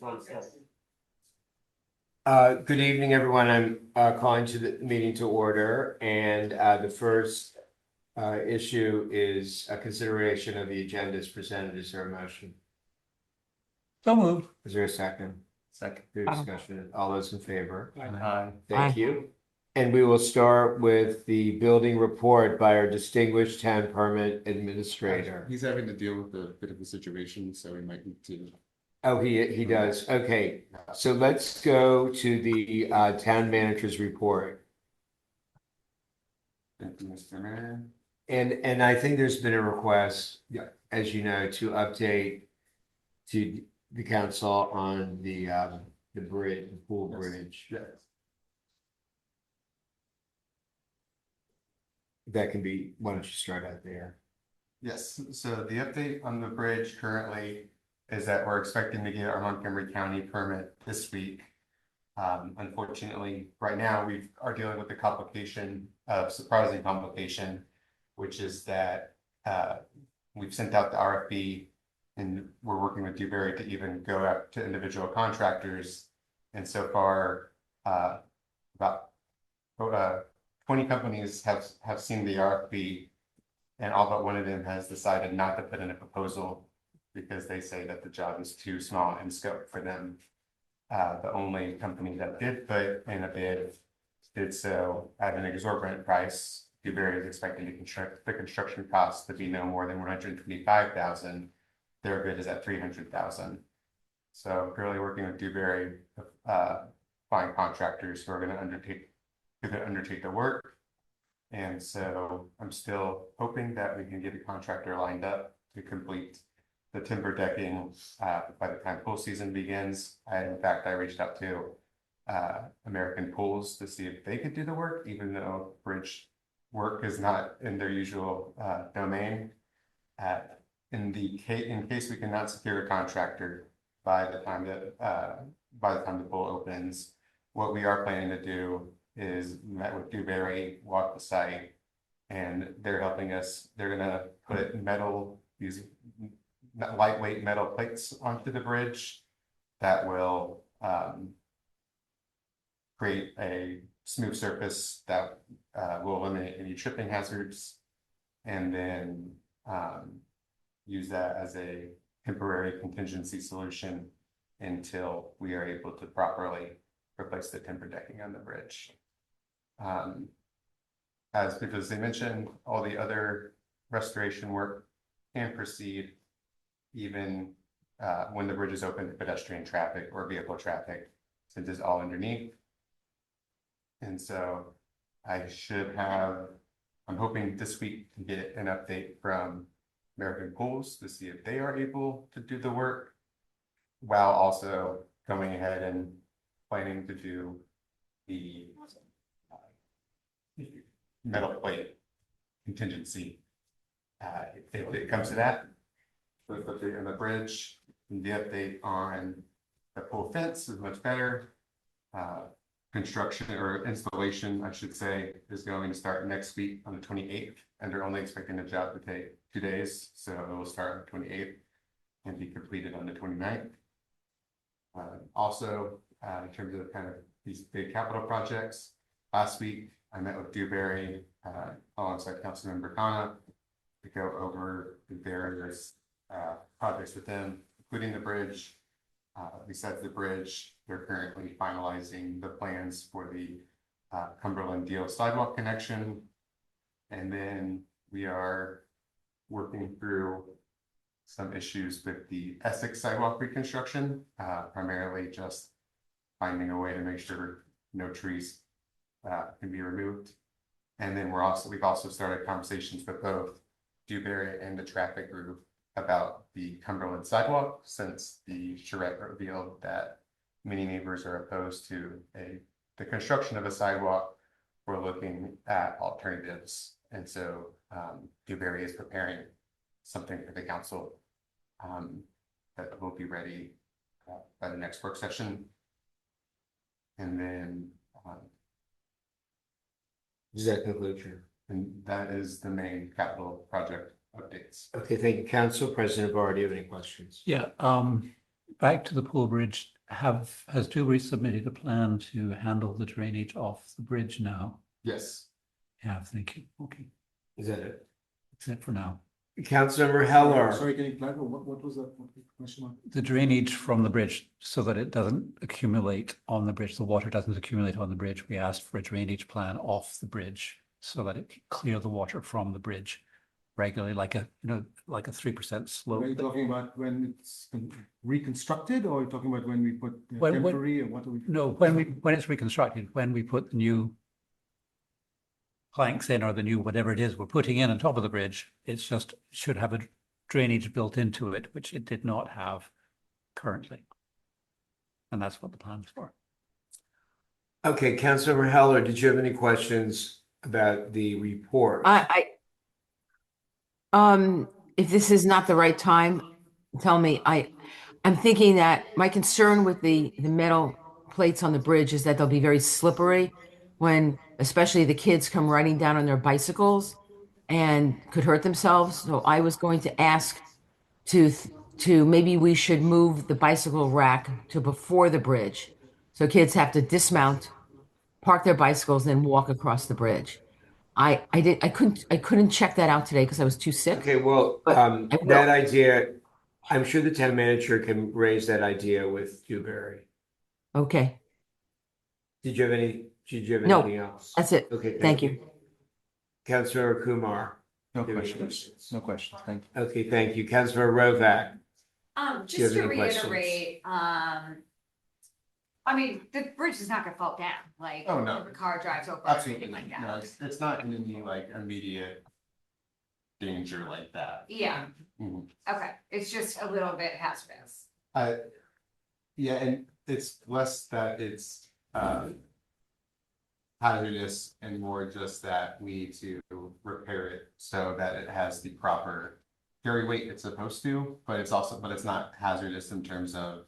Good evening, everyone. I'm calling to the meeting to order, and the first issue is a consideration of the agenda as presented. Is there a motion? So moved. Is there a second? Second. Your discussion. All those in favor? Aye. Thank you. And we will start with the building report by our distinguished town permit administrator. He's having to deal with a bit of a situation, so he might need to. Oh, he does. Okay, so let's go to the town manager's report. Thank you, Mr. Mayor. And I think there's been a request, Yeah. as you know, to update to the council on the bridge, the pool Yes. bridge. Yes. That can be, why don't you start out there? Yes, so the update on the bridge currently is that we're expecting to get our Montgomery County permit this week. Unfortunately, right now we are dealing with the surprising complication, which is that we've sent out the RFP and we're working with Dewberry to even go out to individual contractors. And so far, about 20 companies have seen the RFP, and all but one of them has decided not to put in a proposal because they say that the job is too small in scope for them. The only company that did put in a bid did so at an exorbitant price. Dewberry is expecting to construct the construction costs to be no more than $125,000. Their bid is at $300,000. So currently working with Dewberry, find contractors who are going to undertake the work. And so I'm still hoping that we can get a contractor lined up to complete the timber decking by the time pool season begins. In fact, I reached out to American Pools to see if they could do the work, even though bridge work is not in their usual domain. In case we cannot secure a contractor by the time the pool opens, what we are planning to do is met with Dewberry, walk the site, and they're helping us. They're gonna put these lightweight metal plates onto the bridge that will create a smooth surface that will eliminate any tripping hazards, and then use that as a temporary contingency solution until we are able to properly replace the timber decking on the bridge. As previously mentioned, all the other restoration work can proceed even when the bridge is open to pedestrian traffic or vehicle traffic, since it's all underneath. And so I'm hoping this week to get an update from American Pools to see if they are able to do the work, while also going ahead and planning to do the metal plate contingency. If it comes to that, with the update on the bridge, and the update on the pool fence is much better. Construction or installation, I should say, is going to start next week on the 28th, and they're only expecting the job to take 2 days, so it will start on the 28th and be completed on the 29th. Also, in terms of kind of these big capital projects, last week I met with Dewberry alongside Councilmember Khanna to go over the various projects with them, including the bridge. Besides the bridge, they're currently finalizing the plans for the Cumberland Deal sidewalk connection. And then we are working through some issues with the Essex sidewalk reconstruction, primarily just finding a way to make sure no trees can be removed. And then we've also started conversations with both Dewberry and the traffic group about the Cumberland sidewalk, since the charrette revealed that many neighbors are opposed to the construction of a sidewalk. We're looking at alternatives, and so Dewberry is preparing something for the council that will be ready by the next work session. And then Does that conclude your? and that is the main capital project updates. Okay, thank you, Council President Bar. Do you have any questions? Yeah, back to the Pool Bridge, has Dewberry submitted a plan to handle the drainage off the bridge now? Yes. Yeah, thank you. Okay, Is that it? except for now. Councilmember Heller. Sorry, can you clarify, what was that question on? The drainage from the bridge so that it doesn't accumulate on the bridge, the water doesn't accumulate on the bridge. We asked for a drainage plan off the bridge so that it can clear the water from the bridge regularly, like a 3% slope. Are you talking about when it's reconstructed, or are you talking about when we put When- temporary, or what are we? No, when it's reconstructed, when we put the new planks in or the new whatever it is we're putting in on top of the bridge, it's just should have a drainage built into it, which it did not have currently. And that's what the plan's for. Okay, Councilmember Heller, did you have any questions about the report? If this is not the right time, tell me. I'm thinking that my concern with the metal plates on the bridge is that they'll be very slippery when, especially the kids come riding down on their bicycles and could hurt themselves. So I was going to ask to maybe we should move the bicycle rack to before the bridge. So kids have to dismount, park their bicycles, and then walk across the bridge. I couldn't check that out today because I was too sick. Okay, well, But I will. that idea, I'm sure the town manager can raise that idea with Dewberry. Okay, Did you have No, anything else? that's it. Okay, Thank you. Councilor Kumar. No Do you have any questions, no questions, thank you. Okay, thank you. Councilor Rovak. Do you Just have to any questions? reiterate, I mean, the bridge is not gonna fall down, like, Oh, no. if a car drives over or Absolutely. anything like No, that. it's not in any like immediate danger like that. Yeah, Mhm. okay, it's just a little bit hazardous. Yeah, and it's less that it's hazardous and more just that we need to repair it so that it has the proper carry weight it's supposed to, but it's not hazardous in terms of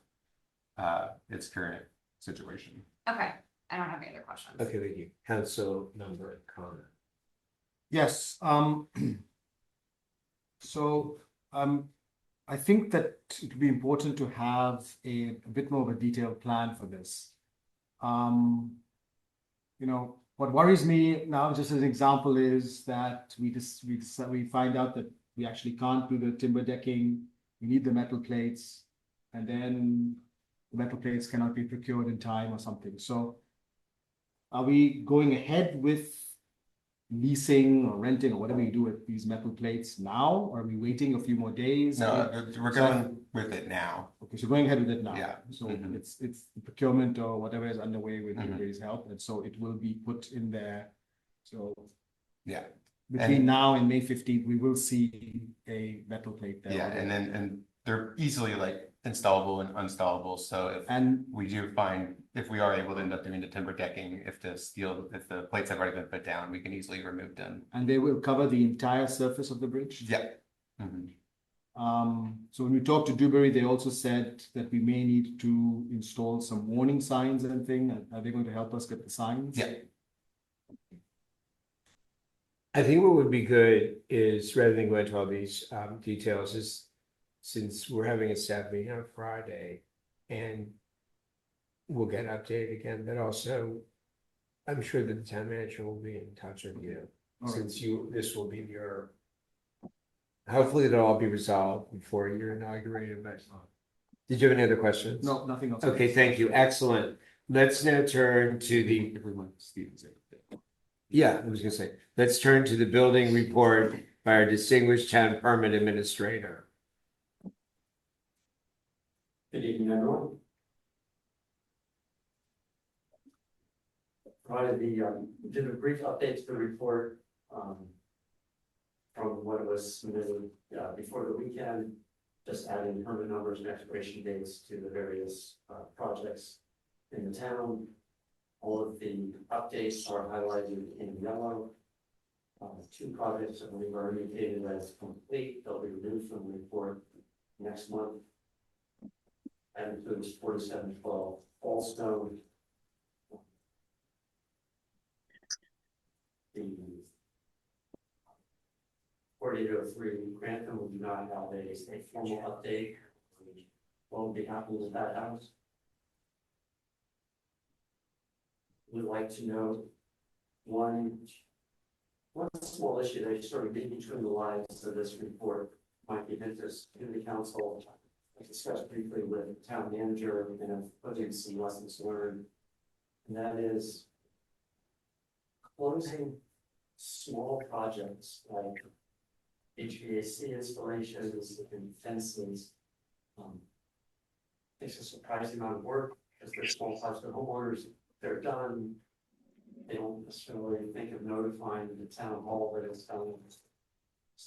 its current situation. Okay, I don't have any other questions. Okay, thank you. Councilmember Connor. Yes, so, I think that it would be important to have a bit more of a detailed plan for this. What worries me now, just as an example, is that we find out that we actually can't do the timber decking, we need the metal plates, and then the metal plates cannot be procured in time or something. So are we going ahead with leasing or renting or whatever you do with these metal plates now? Or are we waiting a few more days? No, we're going with it now. Okay, so going ahead with it now. Yeah. So Mhm. it's procurement or whatever is underway with Mhm. Dewberry's help, and so it will be put in there. So Yeah. between And- now and May 15th, we will see a metal plate there. Yeah, and they're easily like installable and uninstallable, so if And we do find, if we are able to end up doing the timber decking, if the plates have already been put down, we can easily remove them. they will cover the entire surface of the bridge. Yeah. Mhm. So when we talked to Dewberry, they also said that we may need to install some warning signs and thing. Are they going to help us get the signs? Yeah. I think what would be good is, rather than go into all these details, is since we're having a staff meeting on Friday and we'll get updated again, but also I'm sure that the town manager will be in touch with you, All right. since this will be your, hopefully it'll all be resolved before you're inaugurated, but did you have any other questions? No, nothing else. Okay, thank you. Excellent. Let's now turn to the, Everyone, Steven's. yeah, I was gonna say, let's turn to the building report by our distinguished town permit administrator. Good evening, everyone. Provided did a brief update to the report, from what was submitted, before the weekend, just adding permit numbers and expiration dates to the various, projects in the town. All of the updates are highlighted in yellow. Two projects that we've already indicated as complete, they'll be removed from the report next month. That includes 4712 Fallstone. The 4803 Grantham, we do not have a formal update. We what will be happening with that house. We'd like to know one small issue that you sort of read between the lines of this report might be of interest in the council. I discussed briefly with the town manager and I've put in some lessons learned. And that is closing small projects like HVAC installations and fences. Takes a surprising amount of work because they're small parts of the homeowners. They're done. They don't necessarily think of notifying the town hall that it's done.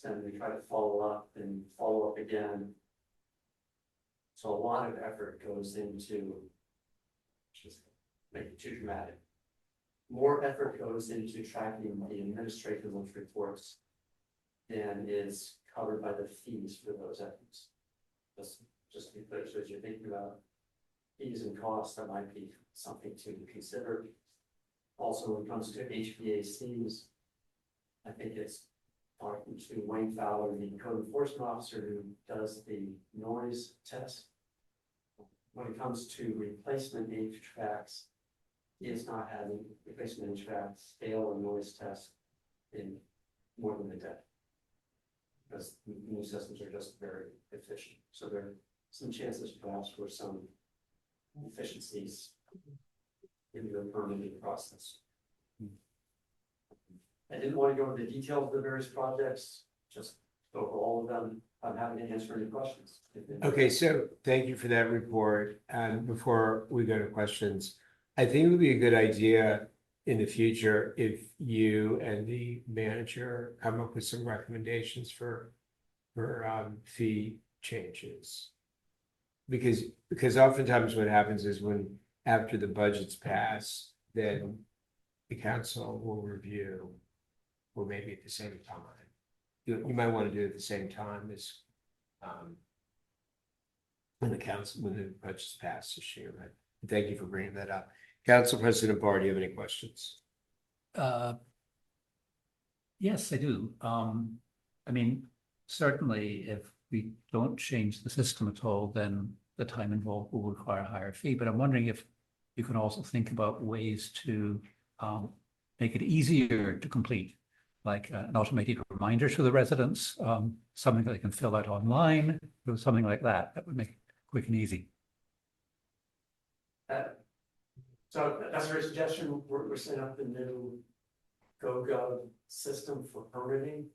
Then we try to follow up and follow up again. So a lot of effort goes into, just make it too dramatic. More effort goes into tracking the administrative reports than is covered by the fees for those efforts. Just to be clear, so as you're thinking about fees and costs, that might be something to consider. Also, when it comes to HVACs, I think it's talking to Wayne Fowler, the code enforcement officer who does the noise test. When it comes to replacement HVACs, he is not having replacement HVAC scale or noise test in more than a decade. Because new systems are just very efficient. So there are some chances perhaps for some efficiencies in the permitting process. I didn't want to go into the details of the various projects, just go over all of them. I'm happy to answer any questions. Okay, so thank you for that report. And before we go to questions, I think it would be a good idea in the future if you and the manager come up with some recommendations for fee changes. Because oftentimes what happens is when after the budget's passed, then the council will review, or maybe at the same time. You might want to do it at the same time as when the budget's passed this year, but thank you for bringing that up. Council President Barr, do you have any questions? Yes, I do. I mean, certainly if we don't change the system at all, then the time involved will require a higher fee. But I'm wondering if you can also think about ways to make it easier to complete, like an automated reminder to the residents, something that they can fill out online, or something like that. That would make it quick and easy. So that's our suggestion. We're setting up the new GoGov system for permitting.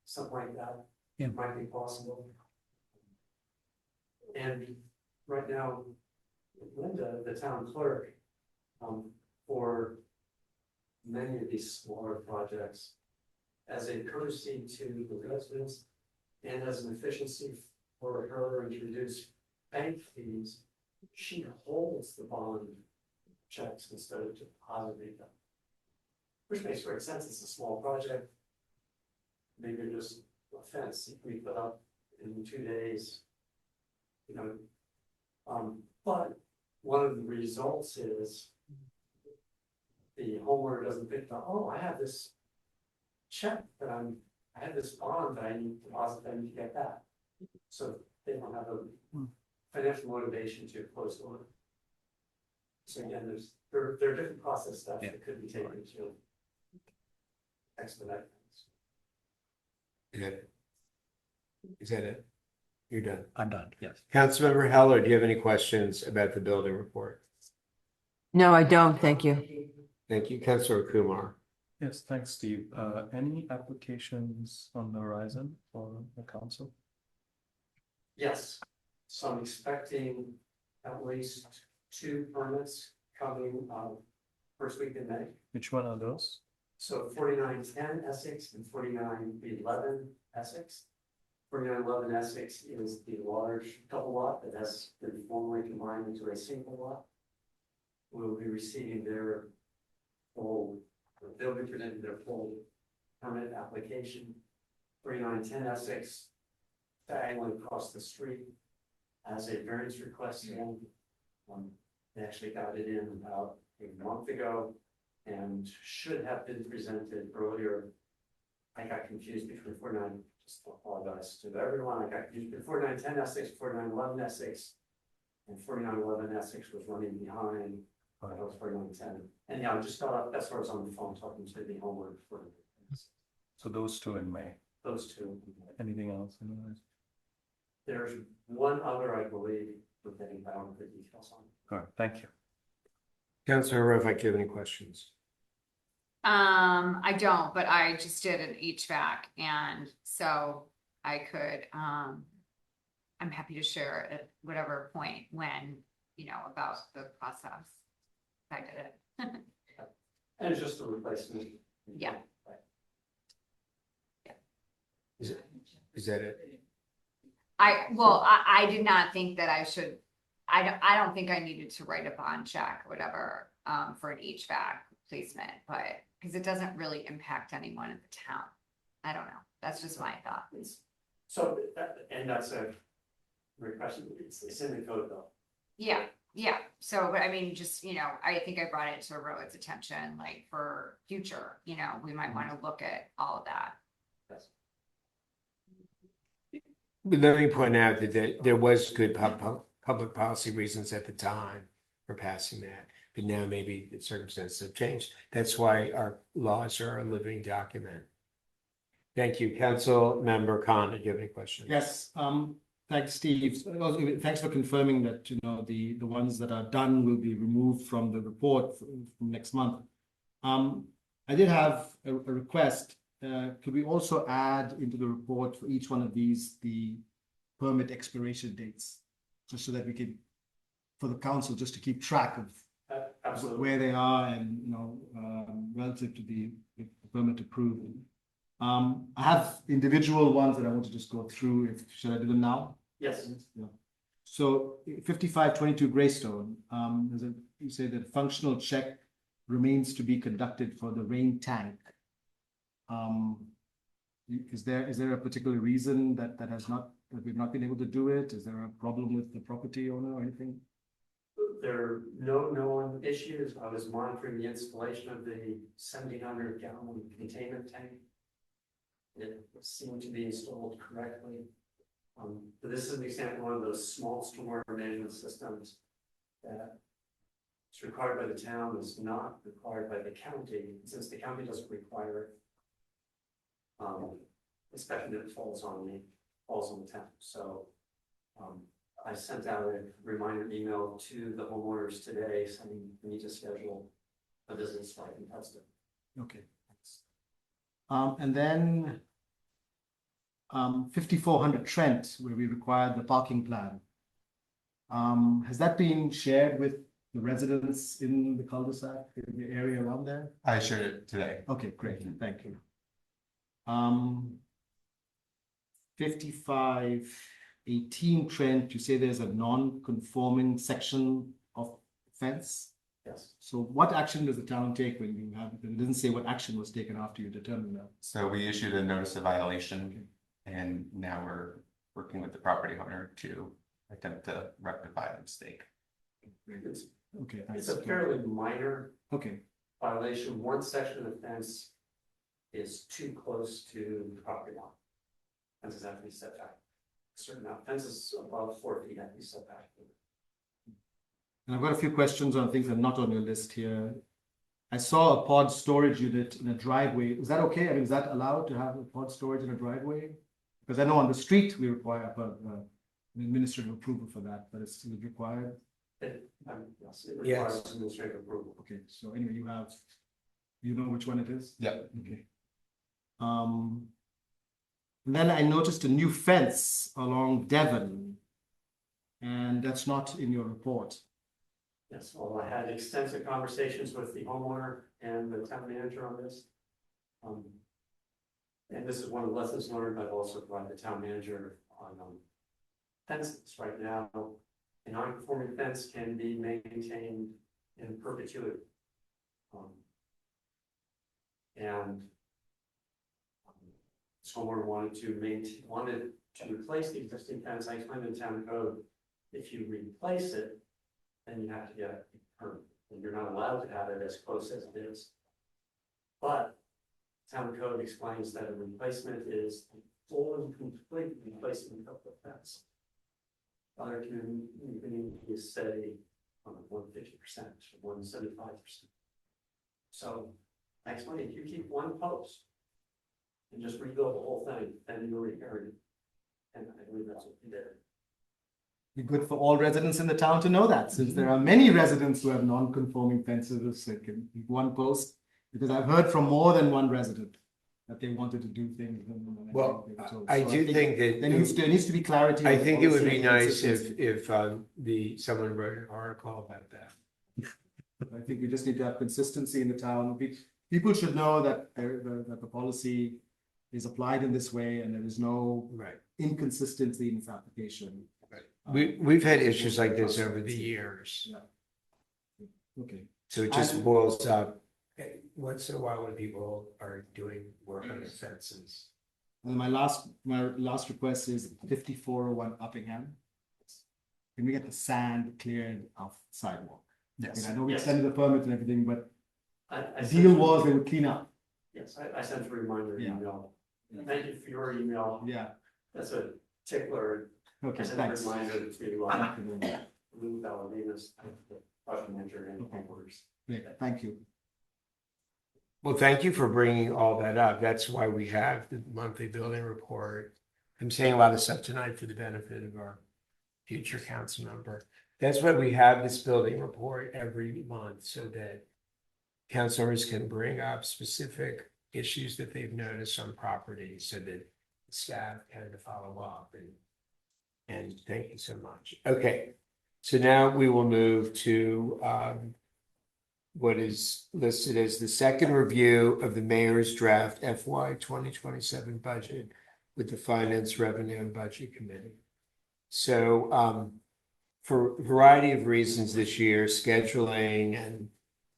Something like that might be possible. And right now, Linda, the town clerk, for many of these smaller projects, as a courtesy to the residents and as an efficiency for her to reduce bank fees, she holds the bond checks instead of depositing them. Which makes great sense. It's a small project. Maybe just a fence we put up in 2 days. You know, but one of the results is the homeowner doesn't think that, oh, I have this check that I have this bond that I need to deposit, I need to get that. So they don't have a financial motivation to close the loan. So again, there are different process steps that could be taken to expedite things. Is that it? You're done. I'm done, yes. Councilmember Heller, do you have any questions about the building report? No, I don't. Thank you. Thank you. Councilor Kumar. Yes, thanks, Steve. Any applications on the horizon for the council? Yes, so I'm expecting at least 2 permits coming first week in May. Which one are those? So 4910 Essex and 4911 Essex. 4911 Essex is the large double lot that has been formally combined into a single lot. We'll be receiving their they'll be presenting their full permit application. 4910 Essex, diagonally across the street, has a variance request in. They actually got it in about a month ago and should have been presented earlier. I got confused between 49, just apologize to everyone, I got used to 4910 Essex, 4911 Essex. And 4911 Essex was running behind, but it was 4910. And yeah, I just got up, that's where I was on the phone talking to the homeowner for So those two in May. those two. Anything else in the horizon? There's one other, I believe, we're getting down to the details on. All right, thank you. Councilor Rovak, do you have any questions? I don't, but I just did an HVAC and so I could, I'm happy to share at whatever point when, you know, about the process. I did it. And it's just a replacement. Yeah. Is that it? I did not think that I should, I don't think I needed to write a bond check or whatever, for an HVAC placement, but, because it doesn't really impact anyone in the town. I don't know, that's just my thought. So, and that's a great question, it's in the code though. Yeah, so, but I mean, just, you know, I think I brought it to Rohit's attention, like, for future, you know, we might want to look at all of that. Yes. But let me point out that there was good public policy reasons at the time for passing that, but now maybe the circumstances have changed. That's why our laws are a living document. Thank you. Council Member Khan, do you have any questions? Yes, thanks, Steve. Also, thanks for confirming that, you know, the ones that are done will be removed from the report from next month. I did have a request. Could we also add into the report for each one of these, the permit expiration dates? Just so that we could, for the council, just to keep track of Absolutely. where they are and, you know, relative to the permit approval. I have individual ones that I want to just go through. Should I do them now? Yes, Yeah. So 5522 Greystone, you say that functional check remains to be conducted for the rain tank. Is there a particular reason that we've not been able to do it? Is there a problem with the property owner or anything? there are no known issues. I was monitoring the installation of the 1,700 gallon containment tank. It seemed to be installed correctly. But this is an example of one of those small stormwater management systems that it's required by the town, is not required by the county, since the county doesn't require it. Especially if it falls on the town. So I sent out a reminder email to the homeowners today saying we need to schedule a visit so I can test it. Okay. And then 5400 Trent, where we required the parking plan. Has that been shared with the residents in the cul-de-sac, in the area around there? I shared it today. Okay, great, thank you. 5518 Trent, you say there's a non-conforming section of fence. Yes. So what action does the town take when you have, it doesn't say what action was taken after you determined that? So we issued a notice of violation, and now we're working with the property owner to attempt to rectify the mistake. It's, Okay. it's a fairly minor Okay, violation. One section of the fence is too close to the property line. Fences have to be set back. A certain amount, fences above 4 feet have to be set back. and I've got a few questions on things that are not on your list here. I saw a pod storage unit in a driveway. Is that okay? I mean, is that allowed to have a pod storage in a driveway? Because I know on the street we require an administrative approval for that, but it's required. Yes, it requires Yes. administrative approval. Okay, so anyway, you know which one it is? Yeah. Okay. And then I noticed a new fence along Devon, and that's not in your report. Yes, well, I had extensive conversations with the homeowner and the town manager on this. And this is one of the lessons learned. I've also provided the town manager on fences right now. A non-conforming fence can be maintained in perpetuity. And this homeowner wanted to replace the existing fence. I explained in the town code, if you replace it, then you have to get a permit, and you're not allowed to have it as close as it is. But town code explains that a replacement is full and complete replacement of the fence. Other can even just say 150%, 175%. So next month, if you keep one post and just rebuild the whole thing, then you're repairing it. And I believe that's what you did. Be good for all residents in the town to know that, since there are many residents who have non-conforming fences, so it can be one post. Because I've heard from more than one resident that they wanted to do things. Well, So I do think that there needs to be clarity. I on the think it would policy be and nice consistency. if someone wrote an article about that. I think we just need to have consistency in the town. People should know that that the policy is applied in this way and there is no Right. inconsistency in its application. We've had issues like this over the years. Okay. So it just boils up, once in a while when people are doing work on the fences. And my last request is 5401 Uppingham. Can we get the sand cleared off the sidewalk? Yes. And I know we Yes. extended the permit and everything, but I the sent deal you- was they would clean up. Yes, I sent a reminder Yeah. email. Thank you for your email. Yeah. That's a tickler. Okay, I sent a thanks. reminder to Thank you very much. Lou Valadinas, the project manager and Okay. headquarters. Great, thank you. Well, thank you for bringing all that up. That's why we have the monthly building report. I'm saying a lot of stuff tonight for the benefit of our future council member. That's why we have this building report every month so that council members can bring up specific issues that they've noticed on property so that staff can follow up and thank you so much. Okay, so now we will move to what is listed as the second review of the mayor's draft FY 2027 budget with the Finance, Revenue, and Budget Committee. So for a variety of reasons this year, scheduling and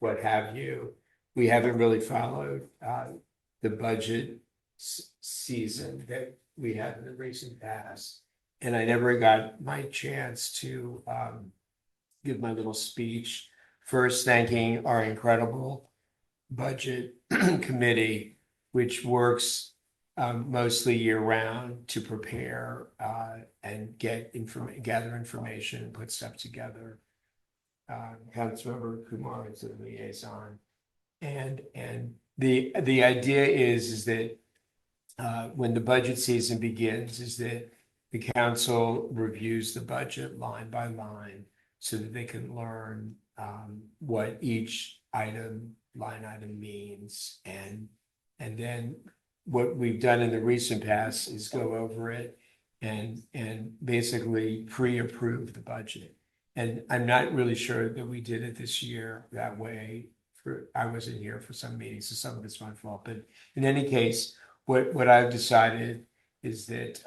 what have you, we haven't really followed the budget season that we had in the recent past. And I never got my chance to give my little speech. First, thanking our incredible budget committee, which works mostly year round to prepare and gather information, and put stuff together. Councilmember Kumar is the liaison, and the idea is that when the budget season begins, is that the council reviews the budget line by line so that they can learn what each line item means. And then what we've done in the recent past is go over it and basically pre-approve the budget. And I'm not really sure that we did it this year that way. I wasn't here for some meetings, so some of it's my fault. But in any case, what I've decided is that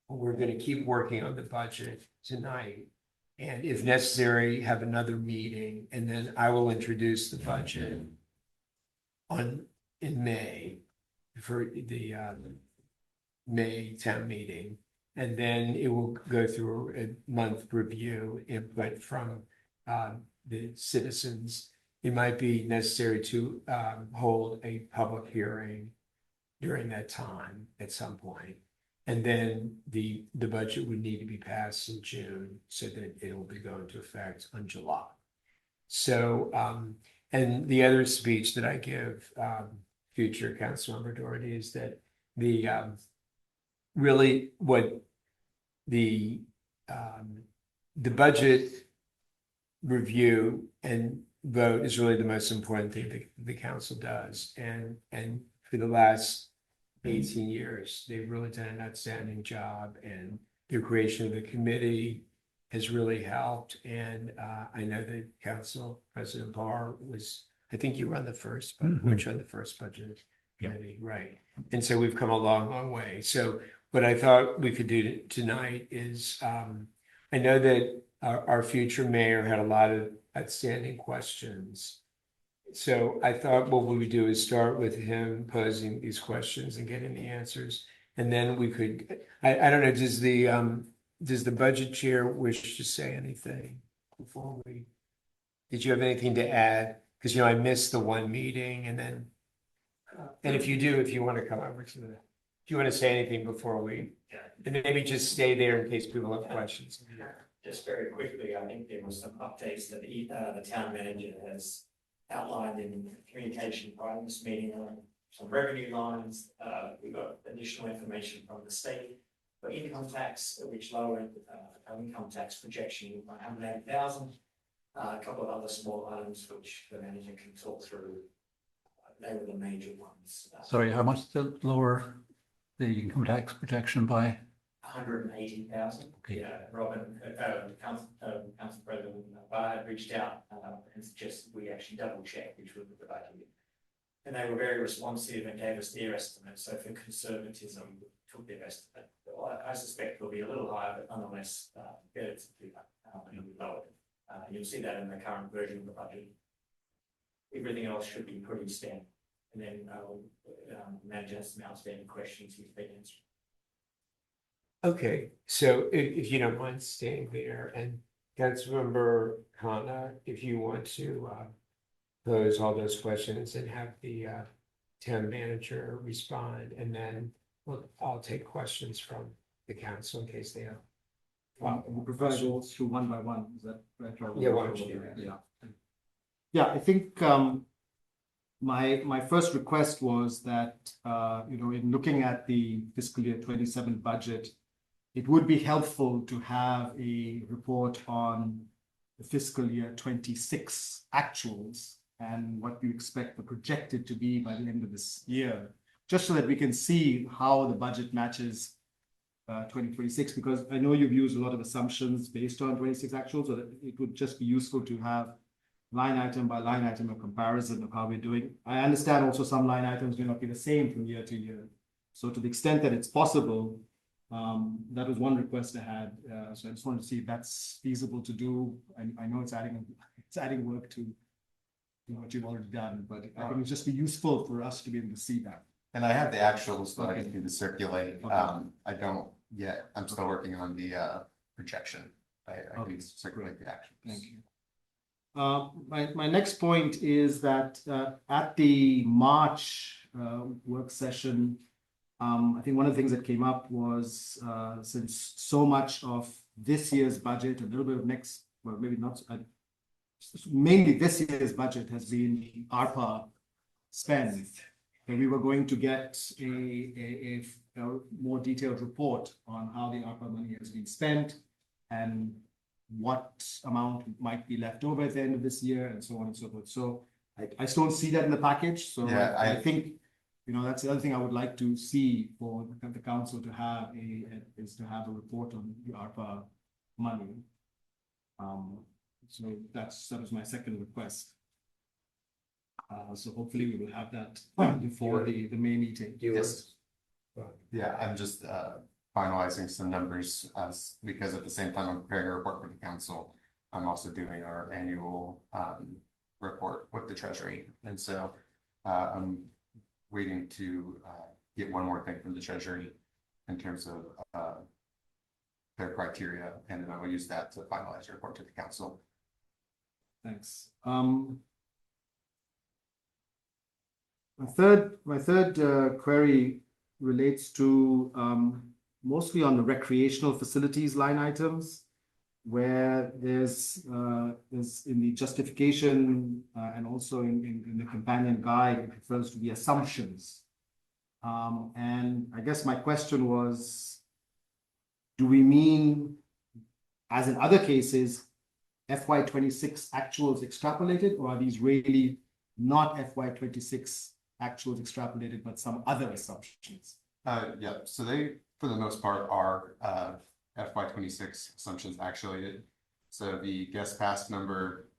we're going to keep working on the budget tonight. And if necessary, have another meeting, and then I will introduce the budget in May for the May town meeting. And then it will go through a month review input from the citizens. It might be necessary to hold a public hearing during that time at some point. And then the budget would need to be passed in June so that it will be going into effect on July. So, and the other speech that I give future Councilmember Doherty is that the really what the budget review and vote is really the most important thing that the council does. And for the last 18 years, they've really done an outstanding job, and the creation of the committee has really helped. And I know that Council President Barr was, I think you were on the first, but which on the first budget committee, right? And so we've come a long, long way. So what I thought we could do tonight is, I know that our future mayor had a lot of outstanding questions. So I thought what we would do is start with him posing these questions and getting the answers. And then we could, I don't know, does the budget chair wish to say anything before did you have anything to add? Because, I missed the one meeting and then, and if you do, if you want to come over to you want to say anything before we, and maybe just stay there in case people have questions. Just very quickly, I think there was some updates that the town manager has outlined in communication prior to this meeting on some revenue lines. We got additional information from the state for income tax, which lowered our income tax projection by 180,000. A couple of other small items which the manager can talk through. They were the major ones. Sorry, how much to lower the income tax protection by? 180,000. Okay. Yeah, Robin, Council President Barr had reached out and suggested we actually double check which was the budget. And they were very responsive and gave us their estimate. So for conservatism, we took their estimate. I suspect it'll be a little higher, but nonetheless, better to do that. It'll be lower. You'll see that in the current version of the budget. Everything else should be pretty standard. And then manager has some outstanding questions he's been answering. Okay, so if you don't mind staying there, and Councilmember Khanna, if you want to pose all those questions and have the town manager respond, and then I'll take questions from the council in case they have. We prefer to go through one by one, is that right? Yeah, why don't you do that? Yeah. Yeah, I think my first request was that, in looking at the fiscal year 27 budget, it would be helpful to have a report on the fiscal year 26 actuals and what you expect the projected to be by the end of this year, just so that we can see how the budget matches 2026, because I know you've used a lot of assumptions based on 26 actuals, so that it would just be useful to have line item by line item a comparison of how we're doing. I understand also some line items may not be the same from year to year. So to the extent that it's possible, that was one request I had. So I just wanted to see if that's feasible to do. I know it's adding work to what you've already done, but I think it'd just be useful for us to be able to see that. And I have the actuals that I Okay. can do to circulate. Okay. I don't yet. I'm still working on the projection. I Okay, can circulate the actuals. Thank you. My next point is that at the March work session, I think one of the things that came up was since so much of this year's budget, a little bit of next, well, maybe not, mainly this year's budget has been ARPA spend. And we were going to get a more detailed report on how the ARPA money has been spent and what amount might be left over at the end of this year and so on and so forth. So I still don't see that in the package. So Yeah, I think, that's the other thing I would like to see for the council to have is to have a report on the ARPA money. So that was my second request. So hopefully we will have that before the May meeting. Yes. Yeah, I'm just finalizing some numbers because at the same time I'm preparing a report for the council. I'm also doing our annual report with the treasury. And so I'm waiting to get one more thing from the treasury in terms of their criteria, and then I will use that to finalize the report to the council. Thanks. My third query relates to mostly on the recreational facilities line items, where there's in the justification and also in the companion guide, it refers to the assumptions. And I guess my question was, do we mean, as in other cases, FY26 actuals extrapolated, or are these really not FY26 actuals extrapolated, but some other assumptions? Yeah, so they, for the most part, are FY26 assumptions actually. So the guest pass number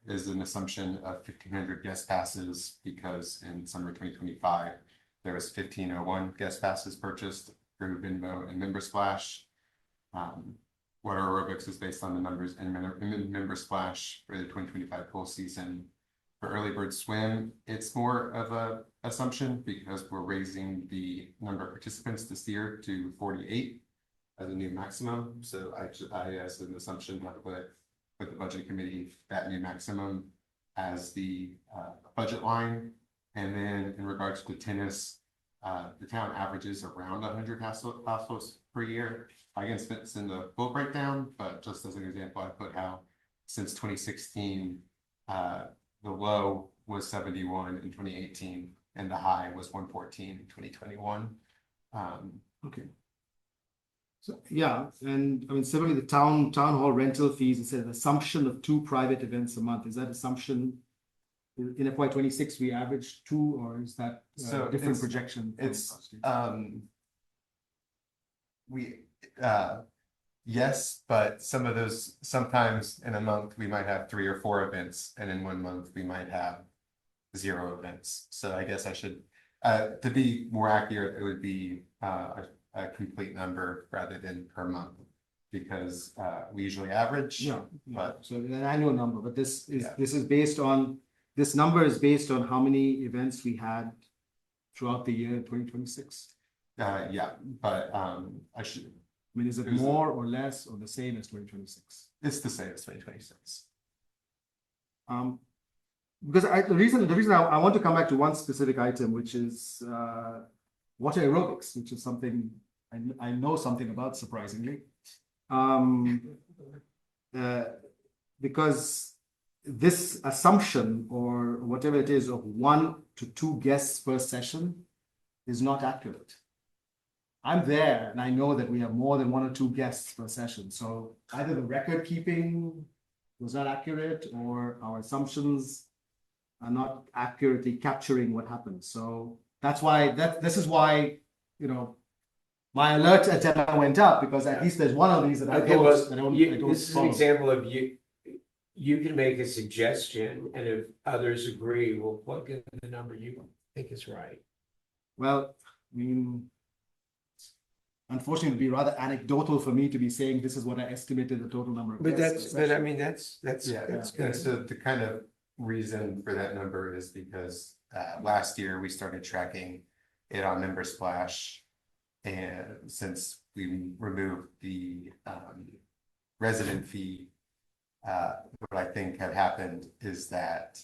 is an assumption of 1,500 guest passes because in summer 2025, there was 1,501 guest passes purchased through Venmo and Member Splash. Water aerobics is based on the numbers in Member Splash for the 2025 pool season. For early bird swim, it's more of a assumption because we're raising the number of participants this year to 48 as a new maximum. So I as an assumption, with the budget committee, that new maximum as the budget line. And then in regards to tennis, the town averages around 100 households per year. I guess it's in the full breakdown, but just as an example, I put how since 2016, the low was 71 in 2018, and the high was 114 in 2021. Okay. So, yeah, and I mean, similarly, the town hall rental fees, it says assumption of 2 private events a month. Is that assumption in FY 26 we averaged 2, or is that So different it's- projection? from It's, last year? yes, but some of those, sometimes in a month, we might have 3 or 4 events, and in 1 month, we might have 0 events. So I guess I should, to be more accurate, it would be a complete number rather than per month. Because we usually average. Yeah, but- so an annual number, but this is, Yeah. this number is based on how many events we had throughout the year in 2026. Yeah, but I should, I mean, is it Is it- more or less or the same as 2026? it's the same as 2026. Because the reason I want to come back to one specific item, which is water aerobics, which is something I know something about, surprisingly. Because this assumption or whatever it is of 1 to 2 guests per session is not accurate. I'm there and I know that we have more than 1 or 2 guests per session. So either the record keeping was not accurate or our assumptions are not accurately capturing what happened. So that's why this is why, you know, my alert antenna went up, because at least there's one of these that I Okay, don't, well, I don't this is an follow. example of you can make a suggestion, and if others agree, we'll plug in the number you think is right. Well, I mean, unfortunately, it'd be rather anecdotal for me to be saying this is what I estimated the total number of But guests per I session. mean, that's Yeah, that's and good. so the kind of reason for that number is because last year we started tracking it on Member Splash. And since we removed the resident fee, what I think had happened is that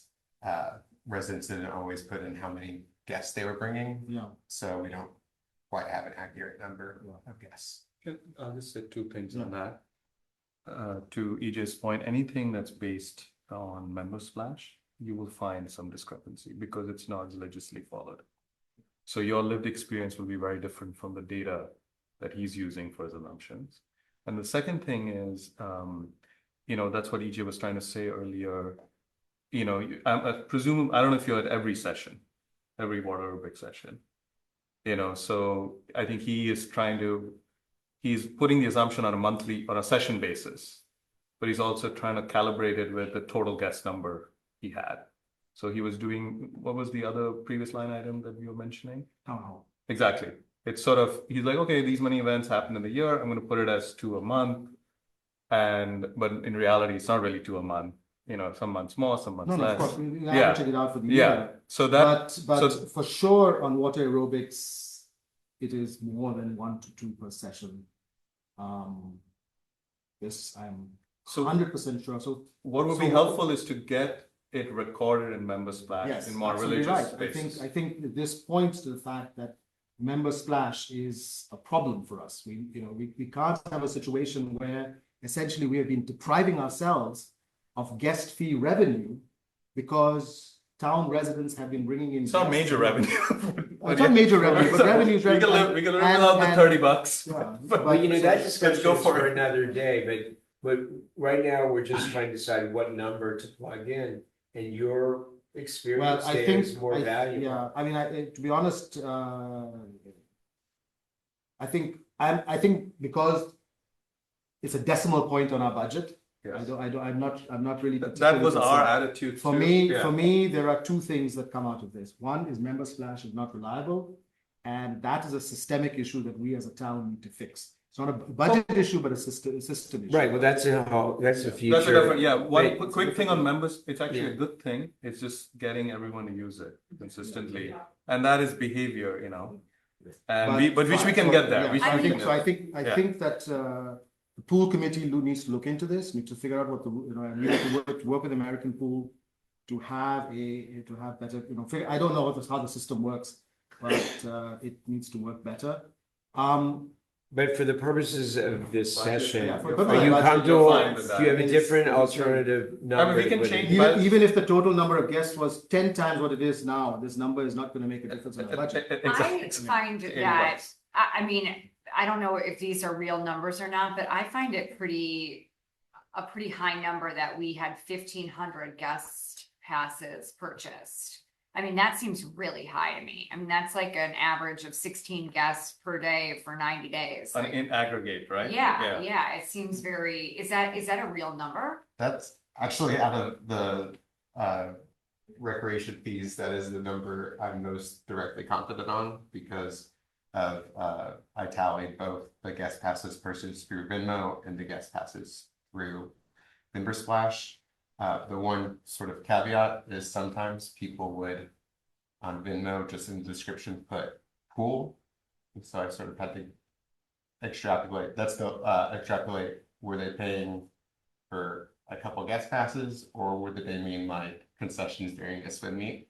residents didn't always put in how many guests they were bringing. Yeah, So we don't quite have an accurate number of guests. I'll just say 2 things on that. To EJ's point, anything that's based on Member Splash, you will find some discrepancy because it's not religiously followed. So your lived experience will be very different from the data that he's using for his assumptions. And the second thing is, that's what EJ was trying to say earlier. I presume, I don't know if you're at every session, every water aerobic session. So I think he's putting the assumption on a monthly or a session basis, but he's also trying to calibrate it with the total guest number he had. So he was doing, what was the other previous line item that you were mentioning? town hall. Exactly. It's sort of, he's like, okay, these many events happen in the year. I'm going to put it as 2 a month. But in reality, it's not really 2 a month. Some months more, some months No, of less. course, we Yeah. averaged it out for the Yeah. year. So that, But so- for sure on water aerobics, it is more than 1 to 2 per session. This I'm so 100% sure. So what would be helpful is to get it recorded in Member Splash yes, in more absolutely religious right. spaces. I think that this points to the fact that Member Splash is a problem for us. We can't have a situation where essentially we have been depriving ourselves of guest fee revenue because town residents have been bringing in. It's not guests. major revenue. It's not major revenue, but revenue is We can revenue. live And- without the and- $30. Yeah, But Well, that let's discussion go is for for it. another day, but right now, we're just trying to decide what number to plug in, and your Well, experience I there think, is more valuable. yeah, I mean, to be honest, I think because it's a decimal point on our budget, Yes. I'm not really. That was particularly our concerned. attitude For too. me, Yeah. for me, there are 2 things that come out of this. One is Member Splash is not reliable, and that is a systemic issue that we as a town need to fix. It's not a budget issue, but a system issue. Right, well, that's a future. That's a different, yeah, one Wait, quick thing on members, it's actually Yeah. a good thing, it's just getting everyone to use it consistently. And that is behavior, and but which we can get there. Yeah, Which so I we think, can so get I there. think, I Yeah. think that the pool committee needs to look into this, need to figure out what and we have to work with American Pool to have better, I don't know how the system works, but it needs to work better. But for the purposes of this session, yeah, for are purposes you of budget, comfortable? you're fine with that. Do you have a different It's- alternative number? we can that would- change- Even if the total number of guests was 10 times what it is now, this number is not going to make a difference in the budget. I find It that, works. I mean, I don't know if these are real numbers or not, but I find it a pretty high number that we had 1,500 guest passes purchased. I mean, that seems really high to me. I mean, that's like an average of 16 guests per day for 90 days. Like, In aggregate, right? yeah, it seems very, is that a real number? That's actually out of the recreation fees, that is the number I'm most directly confident on because of I tallied both the guest passes purchased through Venmo and the guest passes through Timber Splash. The one sort of caveat is sometimes people would on Venmo just in the description put pool. And so I sort of had to extrapolate, extrapolate, were they paying for a couple guest passes or would they mean like concessions during a swim meet?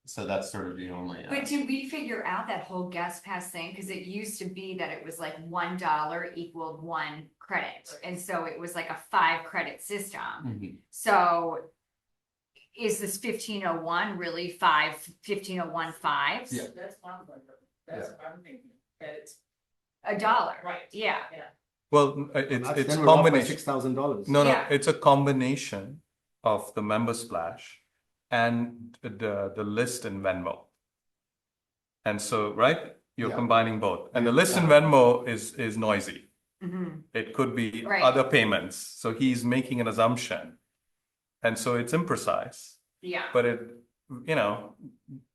So that's sort of the only. But did we figure out that whole guest pass thing? Cause it used to be that it was like $1 equaled 1 credit. And so it was like a 5 credit system. Mhm. So is this 1501 really 1501 fives? Yeah. $1. Right. Yeah. Well, Then it's we're off by combination. $6,000. No, Yeah. it's a combination of the member splash and the list in Venmo. And so, right, you're Yeah. combining both. And the list in Venmo is noisy. Mhm. It could be Right. other payments. So he's making an assumption. And so it's imprecise, Yeah. but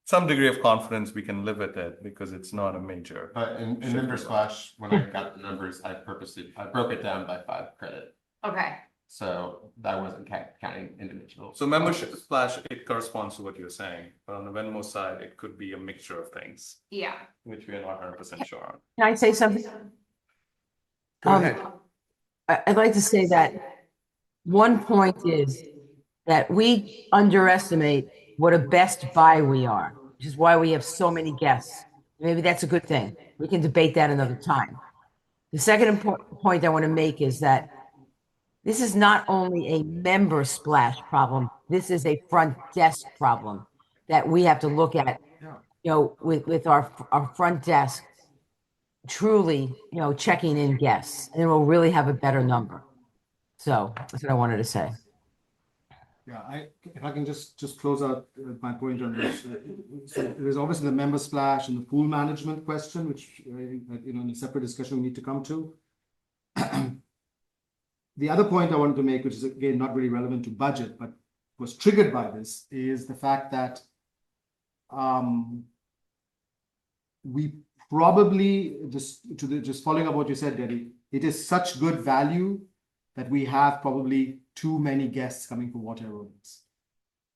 some degree of confidence we can live with it because it's not a major. But in Member Splash, when I got the numbers, I broke it down by 5 credit. Okay. So that wasn't counting individuals. So membership splash, it corresponds to what you're saying, but on the Venmo side, it could be a mixture of things, Yeah. which we are not 100% sure on. Can I say something? Go ahead. I'd like to say that one point is that we underestimate what a Best Buy we are, which is why we have so many guests. Maybe that's a good thing. We can debate that another time. The second point I want to make is that this is not only a member splash problem, this is a front desk problem that we have to look at, with our front desk truly, checking in guests, and we'll really have a better number. So that's what I wanted to say. Yeah, if I can just close out my point on this. So there's obviously the member splash and the pool management question, which, in a separate discussion we need to come to. The other point I wanted to make, which is again, not really relevant to budget, but was triggered by this, is the fact that we probably, just following up what you said, Debbie, it is such good value that we have probably too many guests coming for water aerobics.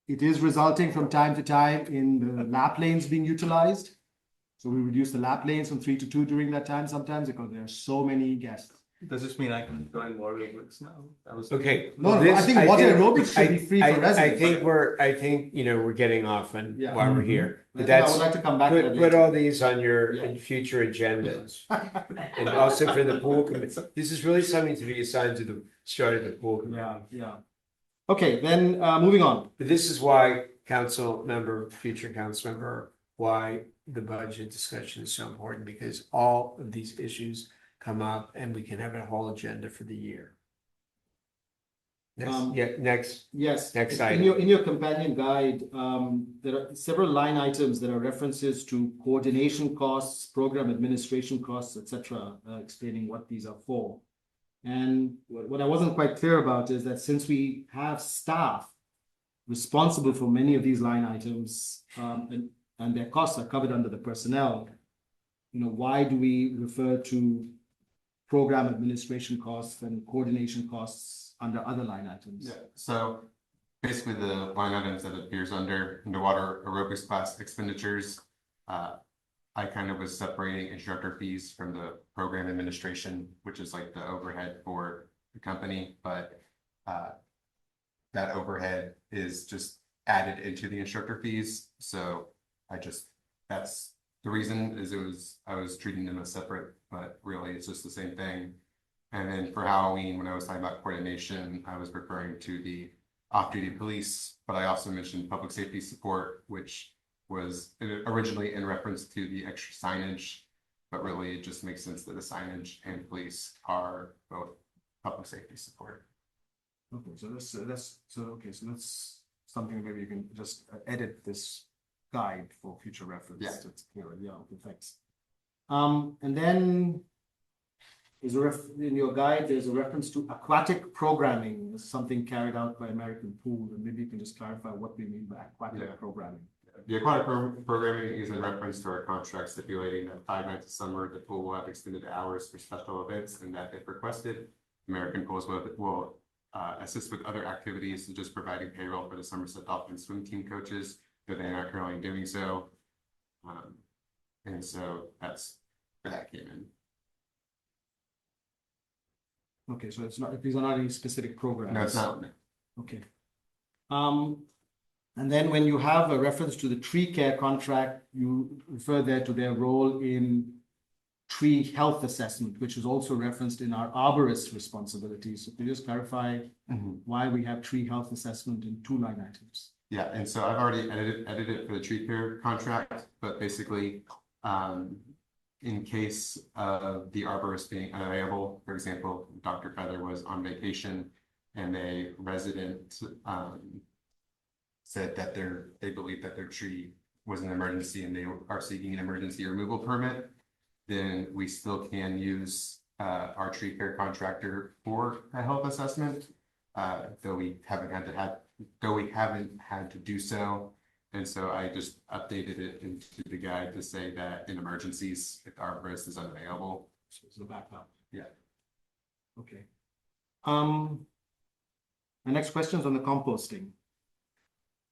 It is resulting from time to time in the lap lanes being utilized. So we reduce the lap lanes from 3 to 2 during that time sometimes because there are so many guests. Does this mean I can join more aerobics now? Okay. No, well, I think water aerobics should be free for I residents. think we're getting off on Yeah. why we're here. I But think I that's, would like to come back to that put later. all these on your Yeah. future agendas. And also for the pool committee. This is really something to be assigned to the start of the pool committee. Yeah. Okay, then moving on. But this is why future council member, why the budget discussion is so important, because all of these issues come up and we can have a whole agenda for the year. Next. Yes. Next in item. your companion guide, there are several line items that are references to coordination costs, program administration costs, etc., explaining what these are for. And what I wasn't quite clear about is that since we have staff responsible for many of these line items, and their costs are covered under the personnel, why do we refer to program administration costs and coordination costs under other line items? Yeah, so basically the line items that appears under underwater aerobics class expenditures, I kind of was separating instructor fees from the program administration, which is like the overhead for the company, but that overhead is just added into the instructor fees. So that's The reason is I was treating them as separate, but really it's just the same thing. And then for Halloween, when I was talking about coordination, I was referring to the off-duty police, but I also mentioned public safety support, which was originally in reference to the extra signage, but really it just makes sense that the signage and police are both public safety support. Okay, so that's something that maybe you can just edit this guide for future reference. Yeah. That's clear. Yeah, okay, thanks. And then in your guide, there's a reference to aquatic programming, something carried out by American Pool, and maybe you can just clarify what we mean by aquatic Yeah. programming. The aquatic programming is in reference to our contract stipulating that 5 nights of summer, the pool will have extended hours for special events, and that if requested, American Pools will assist with other activities, such as providing payroll for the Somerset Dolphins swim team coaches, but they are currently doing so. And so that's where that came in. Okay, so these are not any specific programs. No, it's not. Okay. And then when you have a reference to the tree care contract, you refer there to their role in tree health assessment, which is also referenced in our arborist responsibilities. So could you just clarify why we have tree health assessment in 2 line items? Yeah, and so I've already edited for the tree care contract, but basically, in case of the arborist being unavailable, for example, Dr. Feather was on vacation and a resident said that they believe that their tree was an emergency and they are seeking an emergency removal permit, then we still can use our tree care contractor for a health assessment, though we haven't had to do so. And so I just updated it into the guide to say that in emergencies, if the arborist is unavailable. So it's the backup. Yeah. Okay. My next question is on the composting.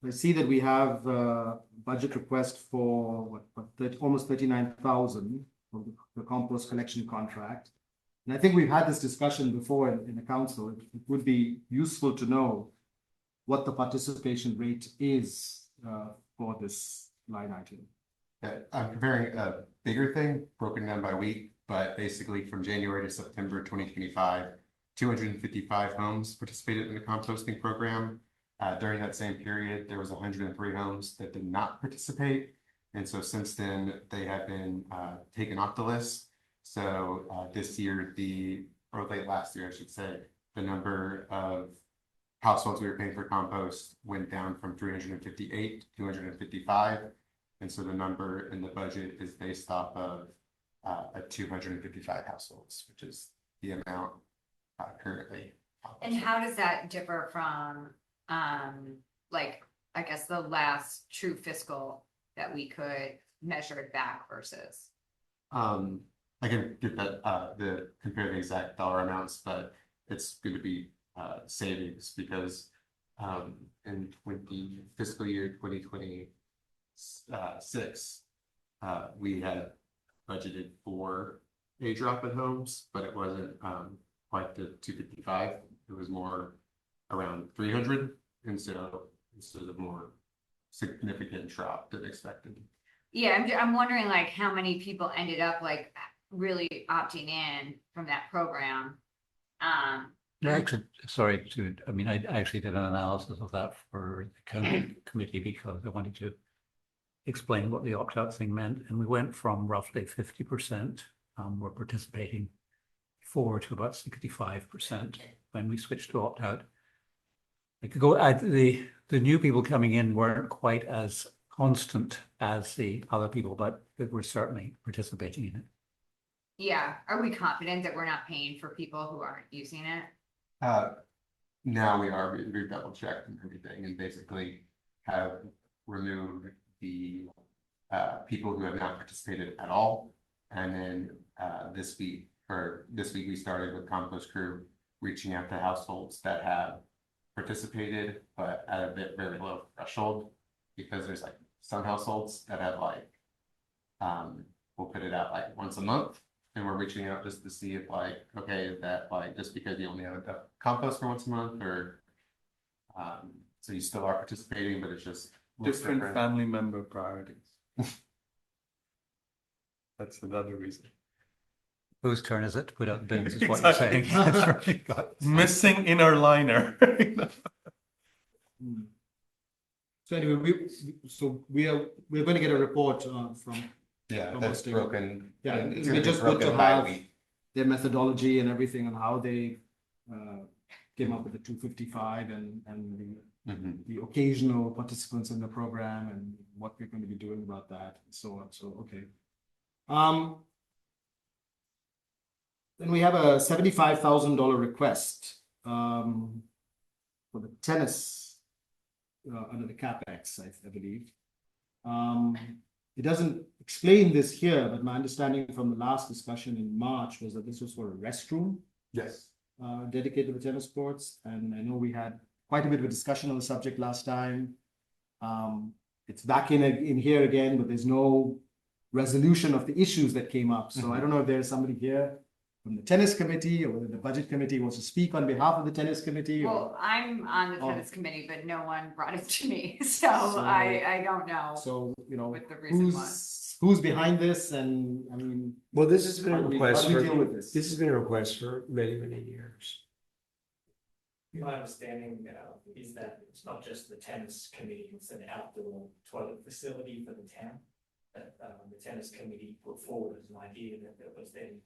I see that we have a budget request for almost 39,000 for the compost collection contract. And I think we've had this discussion before in the council. It would be useful to know what the participation rate is for this line item. I'm comparing a bigger thing broken down by week, but basically from January to September 2025, 255 homes participated in the composting program. During that same period, there was 103 homes that did not participate. And so since then, they have been taken off the list. So this year, or late last year, I should say, the number of households we were paying for compost went down from 358 to 255. And so the number in the budget is based off of 255 households, which is the amount currently. And how does that differ from, like, I guess the last true fiscal that we could measure it back versus? I can get that, compare the exact dollar amounts, but it's going to be savings because in fiscal year 2026, we had budgeted for a drop in homes, but it wasn't quite the 255. It was more around 300 instead of more significant drop than expected. Yeah, I'm wondering like how many people ended up like really opting in from that program. Actually, sorry I actually did an analysis of that for the committee because I wanted to explain what the opt-out thing meant. And we went from roughly 50% were participating forward to about 65% when we switched to opt-out. The new people coming in weren't quite as constant as the other people, but we're certainly participating in it. Yeah, are we confident that we're not paying for people who aren't using it? Now we are, we double checked and everything and basically have removed the people who have not participated at all. And then this week we started with Compost Crew reaching out to households that have participated, but at a very low threshold, because there's like some households that have like, we'll put it out like once a month. And we're reaching out just to see if like, okay, is that like just because you only have a compost for once a month, or so you still are participating, but it's just Different family member priorities. That's another reason. Whose turn is it to put out the bins is what you're saying. Exactly. That's right. Got it. Missing inner liner. Hmm. So anyway, we're going to get a report from Yeah, Almost that's a- broken. Yeah, and it'd it's be gonna just good to broken by have week. their methodology and everything on how they came up with the 255 and Mhm. the occasional participants in the program and what we're going to be doing about that and so on. So, okay. Then we have a $75,000 request for the tennis under the CapEx, I believe. It doesn't explain this here, but my understanding from the last discussion in March was that this was for a restroom Yes. dedicated to tennis courts. And I know we had quite a bit of a discussion on the subject last time. It's back in here again, but there's no resolution of the issues that came up. So I don't know if there's somebody here from the tennis committee or whether the budget committee wants to speak on behalf of the tennis committee. Well, I'm on the Oh. tennis committee, but no one brought it to me, so So- I don't know So, what the reason who's behind this? And I mean, Well, this has been a how do we request for, deal with this? this has been a request for many, many years. My understanding is that it's not just the tennis committee, it's an outdoor toilet facility for the town. That the tennis committee put forward as an idea that was then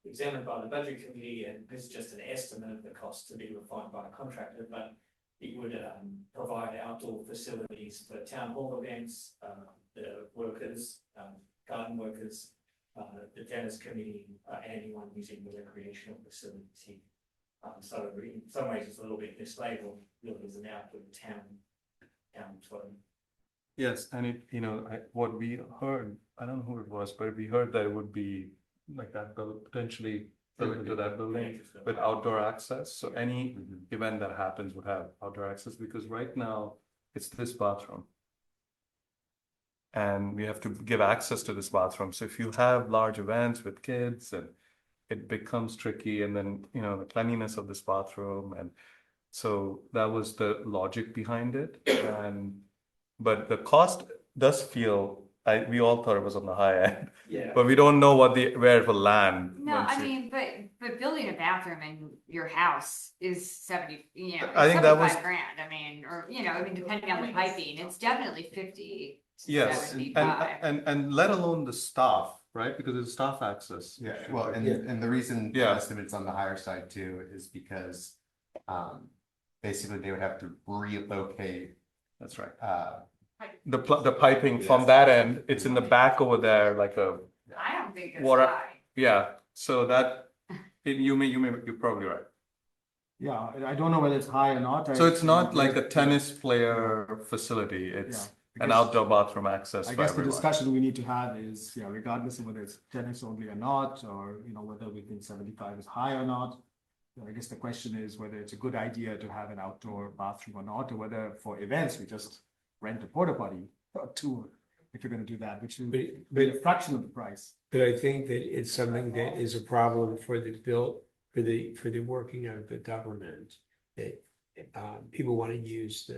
examined by the budget committee, and this is just an estimate of the cost to be refined by a contractor, but it would provide outdoor facilities for town hall events, the workers, garden workers, the tennis committee, anyone using the recreational facilities here. So in some ways, it's a little bit mislabeled, really as an outdoor town toilet. Yes, and it, what we heard, I don't know who it was, but we heard that it would be like that, potentially built into that building with outdoor access. So any event that happens would have outdoor access, because right now it's this bathroom. And we have to give access to this bathroom. So if you have large events with kids, and it becomes tricky, and then, the cleanliness of this bathroom. And so that was the logic behind it. But the cost does feel, we all thought it was on the high end, Yeah. but we don't know where it will land. No, once I it- mean, but building a bathroom in your house is 70, I think that was- 75 grand. I mean, or, depending on the piping, it's definitely 50 to Yes, 75. and let alone the staff, right? Because it's staff access. Yeah, well, and, Yeah. and the reason the Yeah. estimate's on the higher side too is because basically they would have to relocate That's right. the The piping from that end, it's in the back over there, like I don't think it's Water- high. yeah. So that, you're probably right. Yeah, I don't know whether it's high or not. So it's not like a tennis player facility, it's an outdoor bathroom access I for guess the everyone. discussion we need to have is, regardless of whether it's tennis only or not, or, whether we think 75 is high or not. I guess the question is whether it's a good idea to have an outdoor bathroom or not, or whether for events, we just rent a porta potty or two, if you're gonna do that, which will be a fraction of the price. But I think that it's something that is a problem for the working of the government. That people want to use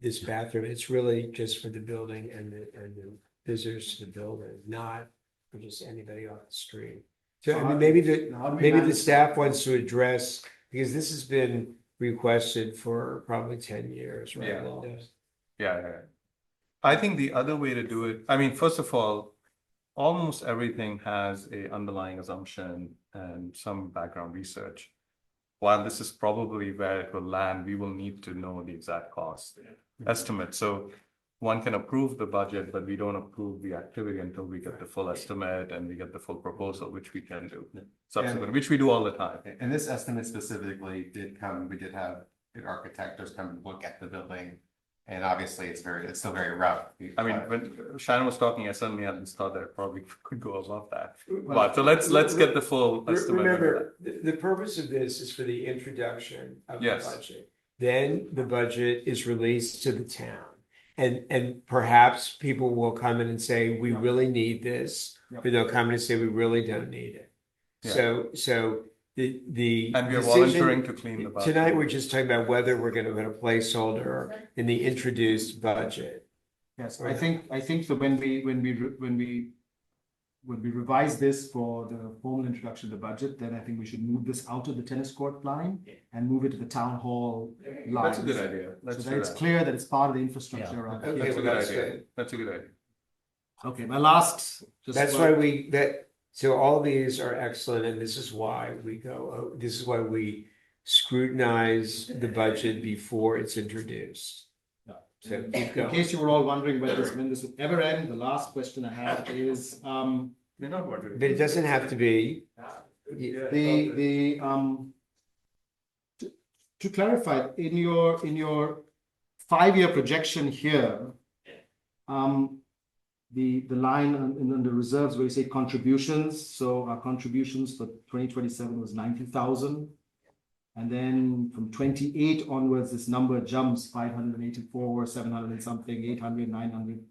this bathroom. It's really just for the building and the visitors to the building, not for just anybody off the street. So I mean, maybe How do we maybe the manage staff that? wants to address, because this has been requested for probably 10 years, right, Yeah. Linda? Yeah. I think the other way to do it, I mean, first of all, almost everything has a underlying assumption and some background research. While this is probably where it will land, we will need to know the exact cost estimate. So one can approve the budget, but we don't approve the activity until we get the full estimate and we get the full proposal, which we can do subsequently, which we do all the time. And this estimate specifically we did have an architect just come and look at the building. And obviously it's still very rough. I mean, when Shannon was talking, I suddenly had this thought that it probably could go above that. But so let's get the full estimate. Remember, the purpose of this is for the introduction of the Yes. budget. Then the budget is released to the town. And perhaps people will come in and say, we really need this, Yep. but they'll come in and say, we really don't need it. Yeah. So the And we are decision- volunteering to clean the bathroom. Tonight, we're just talking about whether we're gonna put a placeholder in the introduced budget. Yes, I think that when we when we revise this for the formal introduction of the budget, then I think we should move this out of the tennis court line and move it to the town hall line. That's a good idea. So Let's that do it's that. clear that it's part of the infrastructure Yeah. around Okay, here. That's a well, good that's idea. good. That's a good idea. Okay, my last. just That's one- why so all these are excellent, and this is why this is why we scrutinize the budget before it's introduced. So keep In going. case you were all wondering when this would ever end, the last question I have is, We're not wondering. But it doesn't have to be. to clarify, in your 5-year projection here, the line in the reserves where you say contributions, so our contributions for 2027 was 90,000. And then from 28 onwards, this number jumps 584, 700 and something, 800, 900.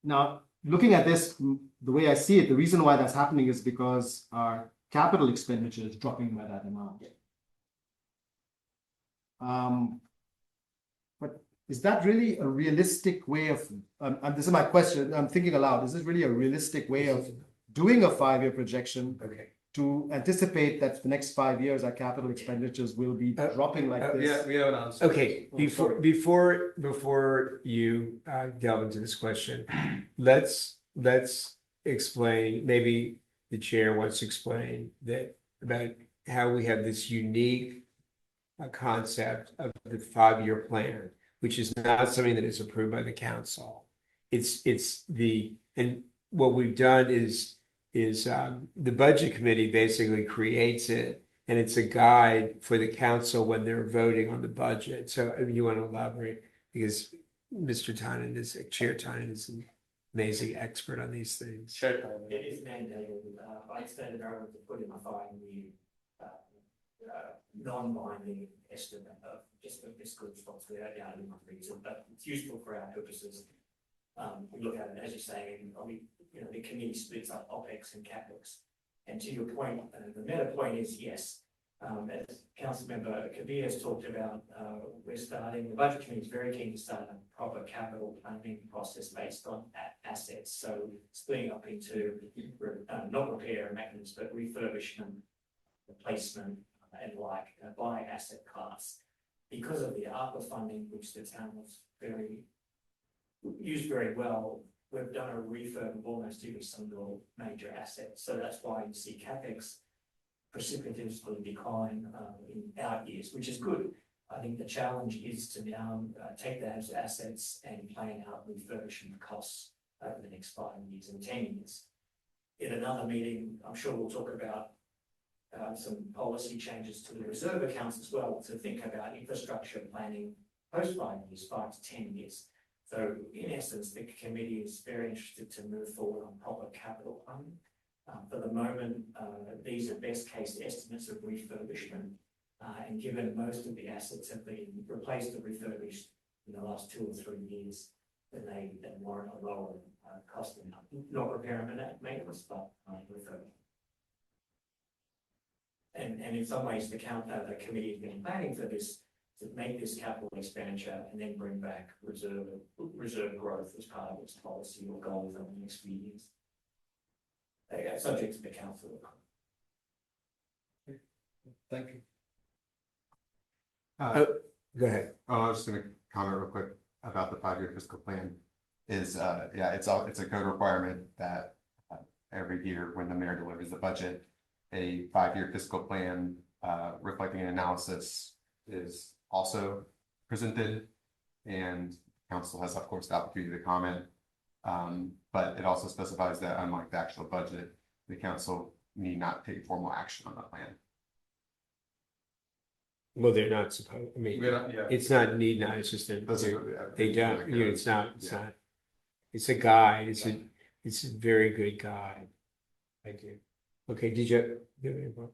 Now, looking at this, the way I see it, the reason why that's happening is because our capital expenditure is dropping by that amount. But is that really a realistic way of, and this is my question, I'm thinking aloud, is this really a realistic way of doing a 5-year projection Okay. to anticipate that the next 5 years, our capital expenditures will be dropping like Yeah, this? we have an answer. Okay, before you delve into this question, let's explain, maybe the chair wants to explain that about how we have this unique concept of the 5-year plan, which is not something that is approved by the council. And what we've done is the budget committee basically creates it, and it's a guide for the council when they're voting on the budget. So you want to elaborate, because Mr. Tynan Chair Tynan is an amazing expert on these things. It is mandated, by extended government to put in a 5-year non-binding estimate of just the fiscal responsibility without any reason, but it's useful for our purposes. We look at it, as you're saying, the committee splits up OPEX and CAPEX. And to your point, the meta point is yes. As Councilmember Kabir has talked about, the budget committee is very keen to start a proper capital planning process based on assets. So splitting up into not repair and maintenance, but refurbishment, replacement, and by asset class. Because of the ARPA funding, which the town was used very well, we've done a refurb of almost every single major asset. So that's why you see CAPEX precipitously decline in out years, which is good. I think the challenge is to now take those assets and plan out refurbishment costs over the next 5 years and 10 years. In another meeting, I'm sure we'll talk about some policy changes to the reserve accounts as well, to think about infrastructure planning post 5 years, 5 to 10 years. So in essence, the committee is very interested to move forward on proper capital planning. For the moment, these are best case estimates of refurbishment. And given most of the assets have been replaced or refurbished in the last 2 or 3 years, then they warrant a lower cost than not repair and maintenance, but refurbishment. And in some ways, the committee has been planning for this, to make this capital expenditure and then bring back reserve growth as part of its policy or goals over the next few years. Subject to the council. Thank you. Go ahead. I was just gonna comment real quick about the 5-year fiscal plan. It's a code requirement that every year when the mayor delivers the budget, a 5-year fiscal plan reflecting an analysis is also presented, and council has, of course, the opportunity to comment. But it also specifies that unlike the actual budget, the council need not take formal action on the plan. Well, they're not supposed, it's not need not, it's just that they don't, it's not, it's a guide, it's a very good guide. Thank you. Okay, did you have any more?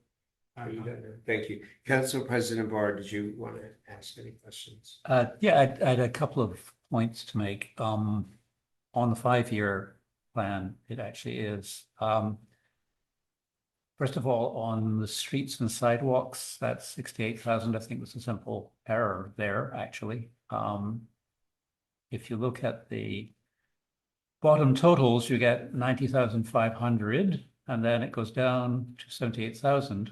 Thank you. Council President Barr, did you want to ask any questions? Yeah, I had a couple of points to make. On the 5-year plan, it actually is. First of all, on the streets and sidewalks, that's 68,000. I think was a simple error there, actually. If you look at the bottom totals, you get 90,500, and then it goes down to 78,000.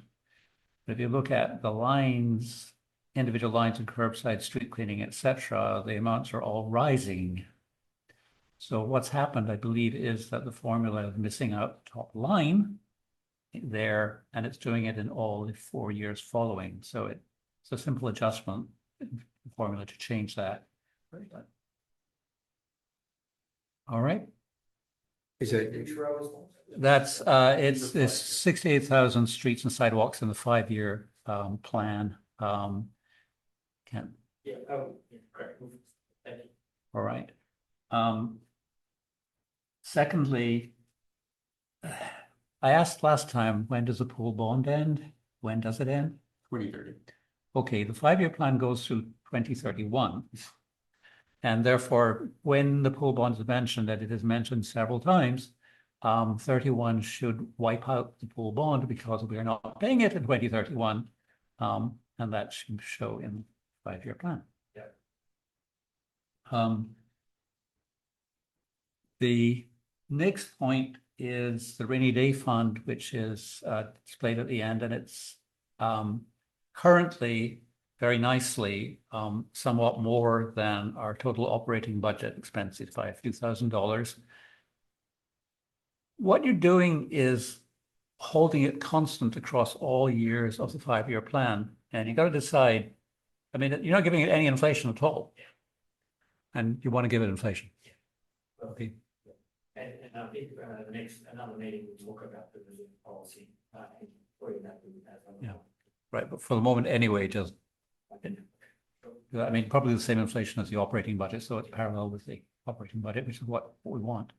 But if you look at the lines, individual lines of curbside, street cleaning, etc., the amounts are all rising. So what's happened, I believe, is that the formula is missing out the top line there, and it's doing it in all the 4 years following. So it's a simple adjustment in the formula to change that. All right. Is it, That's it's 68,000 streets and sidewalks in the 5-year plan. Can Yeah, oh, yeah, correct. Thank you. all right. Secondly, I asked last time, when does the pool bond end? When does it end? 2030. Okay, the 5-year plan goes through 2031. And therefore, when the pool bond is mentioned, and it is mentioned several times, 31 should wipe out the pool bond because we are not paying it in 2031. And that should show in the 5-year plan. Yeah. The next point is the rainy day fund, which is displayed at the end, and it's currently very nicely somewhat more than our total operating budget expenses by a few $1,000s. What you're doing is holding it constant across all years of the 5-year plan, and you got to decide. I mean, you're not giving it any inflation at all, and you want to give it inflation. Okay. And I think the next, another meeting, we'll talk about the reserve policy, and putting that in as well. Yeah. Right, but for the moment anyway, just, I mean, probably the same inflation as the operating budget, so it's parallel with the operating budget, which is what we want.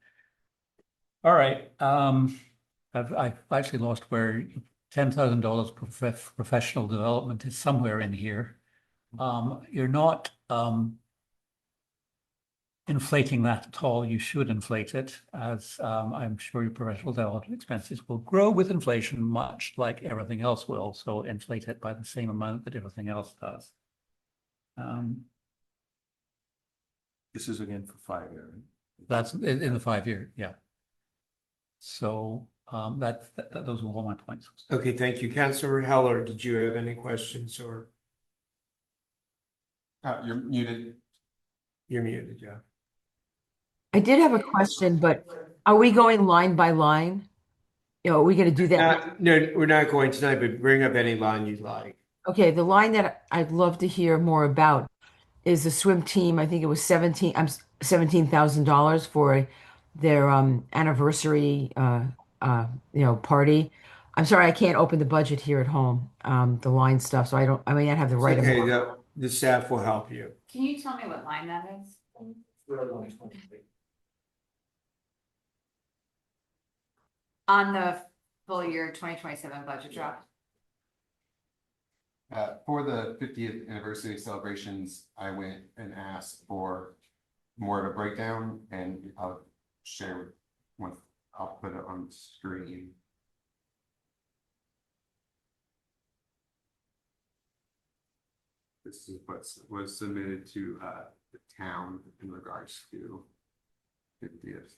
All right, I've actually lost where $10,000 professional development is somewhere in here. You're not inflating that at all. You should inflate it, as I'm sure your professional development expenses will grow with inflation, much like everything else will. So inflate it by the same amount that everything else does. This is again for 5 years. That's in the 5-year, yeah. So those are all my points. okay, thank you. Councilor Heller, did you have any questions or You're muted. you're muted, yeah? I did have a question, but are we going line by line? You know, are we going to do that? No, we're not going tonight, but bring up any line you'd like. Okay, the line that I'd love to hear more about is the swim team. I think it was $17,000 for their anniversary party. I'm sorry, I can't open the budget here at home, the line stuff, so I may not have the right Okay, amount. the staff will help you. Can you tell me what line that is? We're only 23. On the full year 2027 budget draft? For the 50th anniversary celebrations, I went and asked for more of a breakdown, and I'll share one. I'll put it on the screen. This is what was submitted to the town in regards to 50th.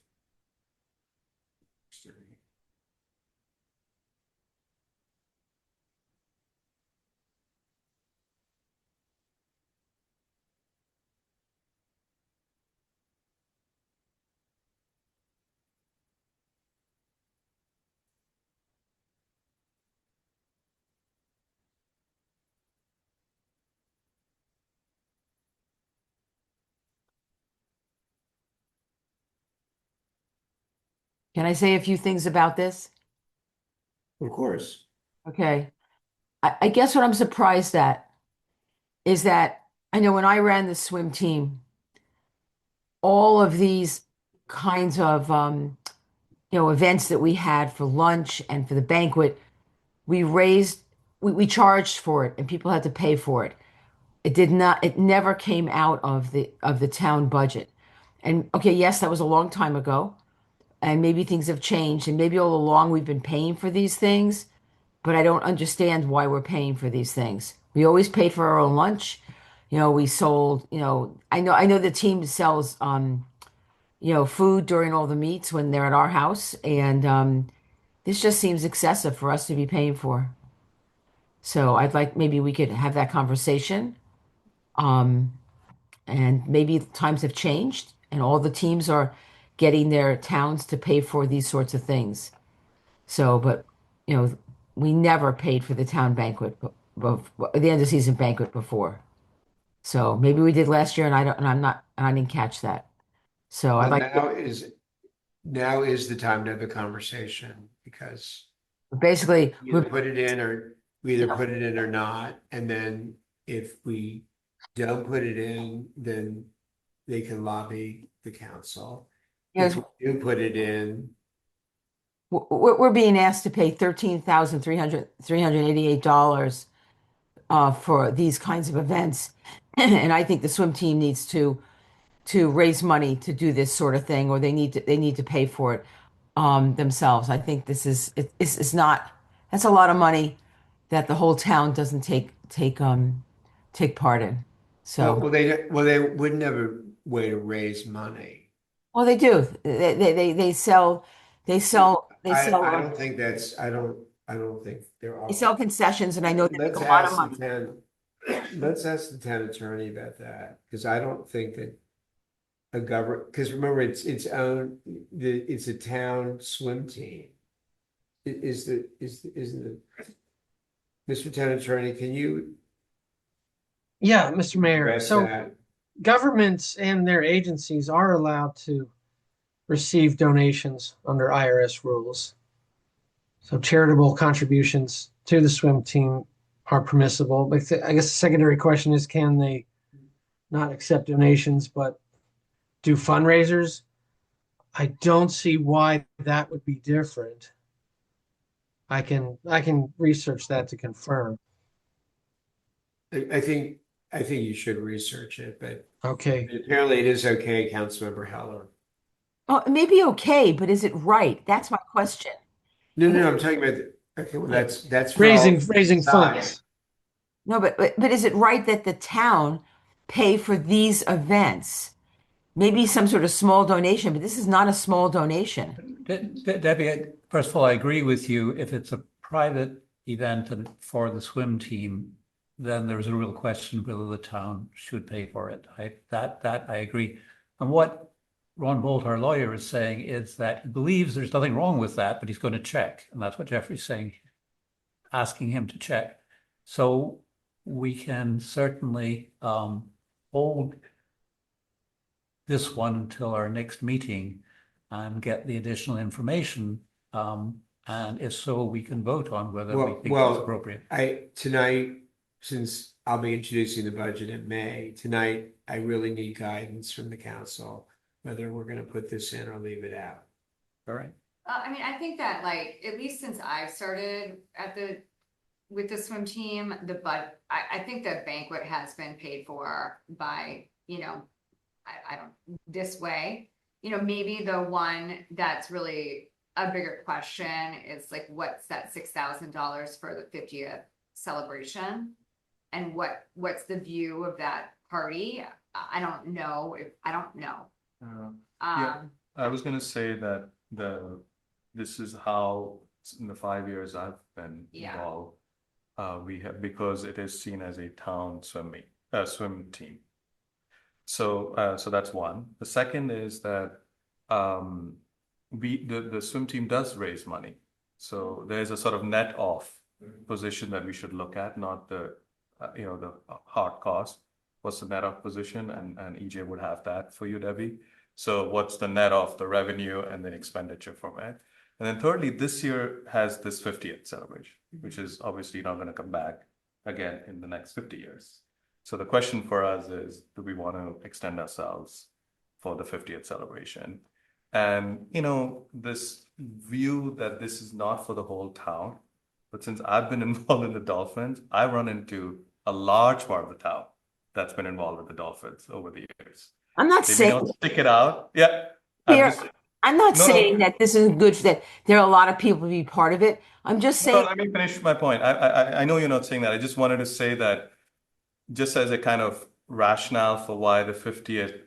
Can I say a few things about this? Of course. Okay. I guess what I'm surprised at is that I know when I ran the swim team, all of these kinds of events that we had for lunch and for the banquet, we charged for it and people had to pay for it. It never came out of the town budget. And okay, yes, that was a long time ago, and maybe things have changed, and maybe all along we've been paying for these things, but I don't understand why we're paying for these things. We always paid for our own lunch. We sold, I know the team sells food during all the meets when they're at our house. And this just seems excessive for us to be paying for. So I'd like, maybe we could have that conversation. Um, and maybe times have changed and all the teams are getting their towns to pay for these sorts of things. So, but, we never paid for the town banquet, the end of season banquet before. So maybe we did last year and I didn't catch that. So I'd Well, like, now is the time to have a conversation because basically, we either put it in or we either put it in or not. And then if we don't put it in, then they can lobby the council. If we do put it in, we're being asked to pay $13,388 for these kinds of events. And I think the swim team needs to raise money to do this sort of thing, or they need to pay for it themselves. I think it's not, that's a lot of money that the whole town doesn't take part in. So, they wouldn't have a way to raise money. well, they do. They sell I don't think that's, I don't think there are. they sell concessions, and I know they make Let's a lot of ask money. let's ask the town attorney about that, because I don't think that a government, because remember, it's it's a town swim team. Isn't it? Mr. Town Attorney, can you Yeah, Mr. Mayor. address So that? governments and their agencies are allowed to receive donations under IRS rules. So charitable contributions to the swim team are permissible. But I guess the secondary question is, can they not accept donations but do fundraisers? I don't see why that would be different. I can research that to confirm. I think you should research it, but Okay. apparently it is okay, Councilmember Heller. Oh, it may be okay, but is it right? That's my question. No, I'm talking about, okay, well, that's for Raising all funds. sides. No, but is it right that the town pay for these events? Maybe some sort of small donation, but this is not a small donation. Debbie, first of all, I agree with you. If it's a private event and for the swim team, then there's a real question whether the town should pay for it. That I agree. And what Ron Bolt, our lawyer, is saying is that he believes there's nothing wrong with that, but he's going to check. And that's what Jeffrey's saying, asking him to check. So we can certainly hold this one until our next meeting and get the additional information. And if so, we can vote on whether we think it's appropriate. Tonight, since I'll be introducing the budget in May, tonight, I really need guidance from the council, whether we're gonna put this in or leave it out. All right. I mean, I think that like, at least since I've started with the swim team, I think the banquet has been paid for by, I don't, this way, maybe the one that's really a bigger question is like, what's that $6,000 for the 50th celebration? And what's the view of that party? I don't know. Yeah, I was gonna say that this is how in the 5 years I've been involved, we have, because it is seen as a town swim team. So that's one. The second is that the swim team does raise money. So there's a sort of net off position that we should look at, not the the hard cost. What's the net off position? And EJ would have that for you, Debbie. So what's the net of the revenue and the expenditure from it? And then thirdly, this year has this 50th celebration, which is obviously not going to come back again in the next 50 years. So the question for us is, do we want to extend ourselves for the 50th celebration? And, this view that this is not for the whole town, but since I've been involved in the Dolphins, I run into a large part of the town that's been involved with the Dolphins over the years. I'm not They saying may not stick it out. Yeah. I'm not No, saying no. that this isn't good, that there are a lot of people to be part of it. I'm just No, saying, let me finish my point. I know you're not saying that. I just wanted to say that just as a kind of rationale for why the 50th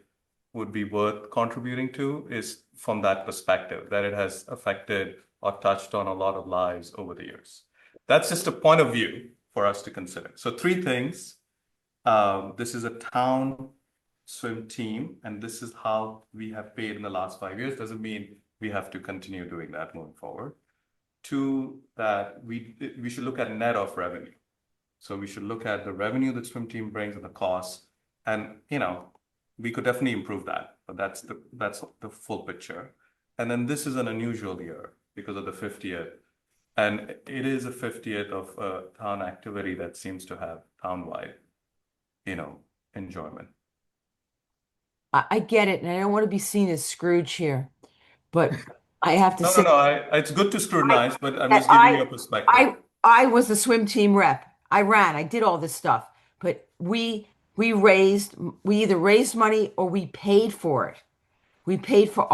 would be worth contributing to is from that perspective, that it has affected or touched on a lot of lives over the years. That's just a point of view for us to consider. So 3 things. This is a town swim team, and this is how we have paid in the last 5 years. Doesn't mean we have to continue doing that moving forward. 2, that we should look at net of revenue. So we should look at the revenue that swim team brings and the costs, and we could definitely improve that, but that's the full picture. And then this is an unusual year because of the 50th, and it is a 50th of a town activity that seems to have townwide, enjoyment. I get it, and I don't want to be seen as Scrooge here, but I have to say, No, it's good to scrutinize, but I'm just giving you a perspective. I was the swim team rep. I ran, I did all this stuff, but we either raised money or we paid for it. We paid for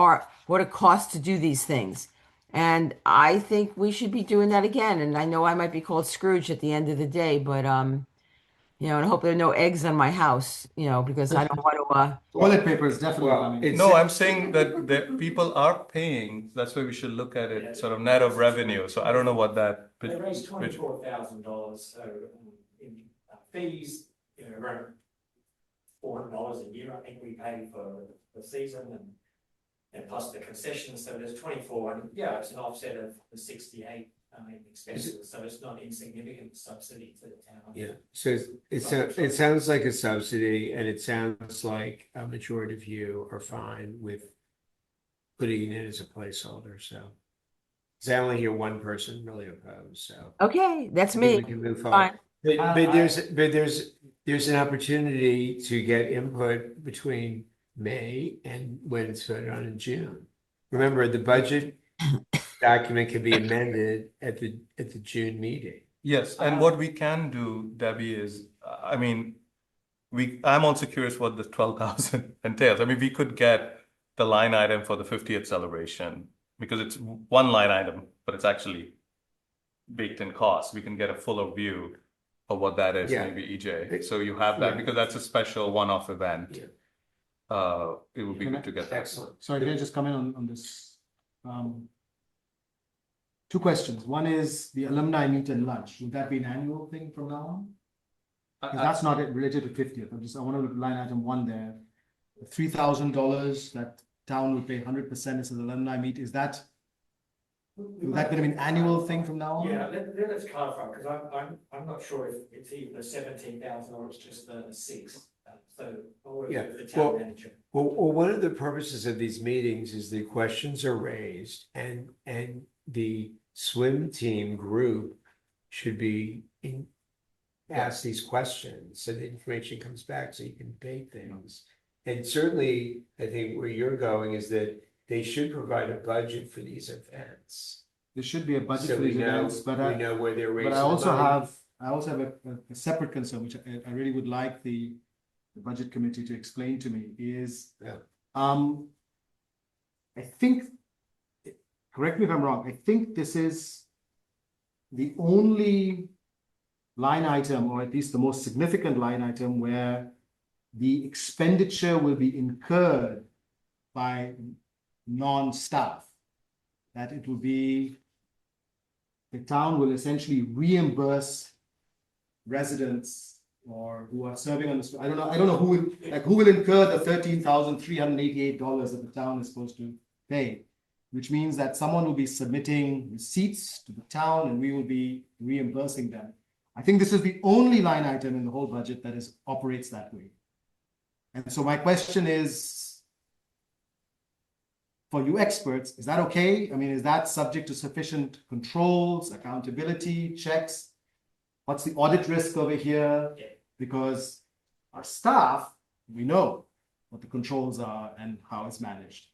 what it costs to do these things. And I think we should be doing that again. And I know I might be called Scrooge at the end of the day, but and I hope there are no eggs on my house, because I don't want to Toilet paper is definitely Well, coming. it's- No, I'm saying that people are paying. That's why we should look at it sort of net of revenue. So I don't know what that. They raised $24,000, so in fees, around $400 a year, I think we pay for the season and plus the concessions, so there's 24, and yeah, it's an offset of the 68 expenses, so it's not insignificant subsidy to the town. Yeah, so it sounds like a subsidy, and it sounds like a majority of you are fine with putting it as a placeholder, so. 'Cause I only hear one person really opposed, so. okay, that's I think me. we can move Fine. forward. But there's an opportunity to get input between May and when it's voted on in June. Remember, the budget document can be amended at the June meeting. Yes, and what we can do, Debbie, is, I'm also curious what the 12,000 entails. We could get the line item for the 50th celebration because it's one line item, but it's actually baked in cost. We can get a fuller view of what that is, Yeah. maybe EJ. So you have that Yeah. because that's a special one-off event. Yeah. It would be good to get that. Excellent. Sorry, can I just come in on this? 2 questions. One is the alumni meet and lunch. Would that be an annual thing from now on? Because that's not related to 50th. I want to look at line item 1 there. The $3,000 that town will pay 100% as an alumni meet. Is that going to be an annual thing from now on? Yeah, let's clarify, because I'm not sure if it's even the 17,000 or it's just the 6. So, or Yeah, the town well- manager. Well, one of the purposes of these meetings is the questions are raised and the swim team group should be ask these questions, so the information comes back so you can debate things. And certainly, I think where you're going is that they should provide a budget for these events. There should be a budget So for we these know, events, but we know where they're raising But I the also money. have a separate concern, which I really would like the budget committee to explain to me is, Yeah. I think, correct me if I'm wrong, I think this is the only line item, or at least the most significant line item, where the expenditure will be incurred by non-staff. That it will be, the town will essentially reimburse residents or who are serving on the, I don't know who will incur the $13,388 that the town is supposed to pay, which means that someone will be submitting receipts to the town and we will be reimbursing them. I think this is the only line item in the whole budget that operates that way. And so my question is, for you experts, is that okay? I mean, is that subject to sufficient controls, accountability, checks? What's the audit risk over here? Because our staff, we know what the controls are and how it's managed.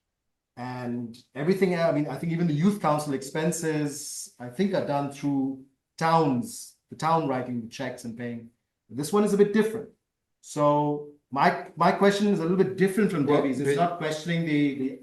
And everything, I mean, I think even the youth council expenses, I think are done through towns, the town writing the checks and paying. This one is a bit different. So my question is a little bit different from Well, Debbie's. It's not questioning the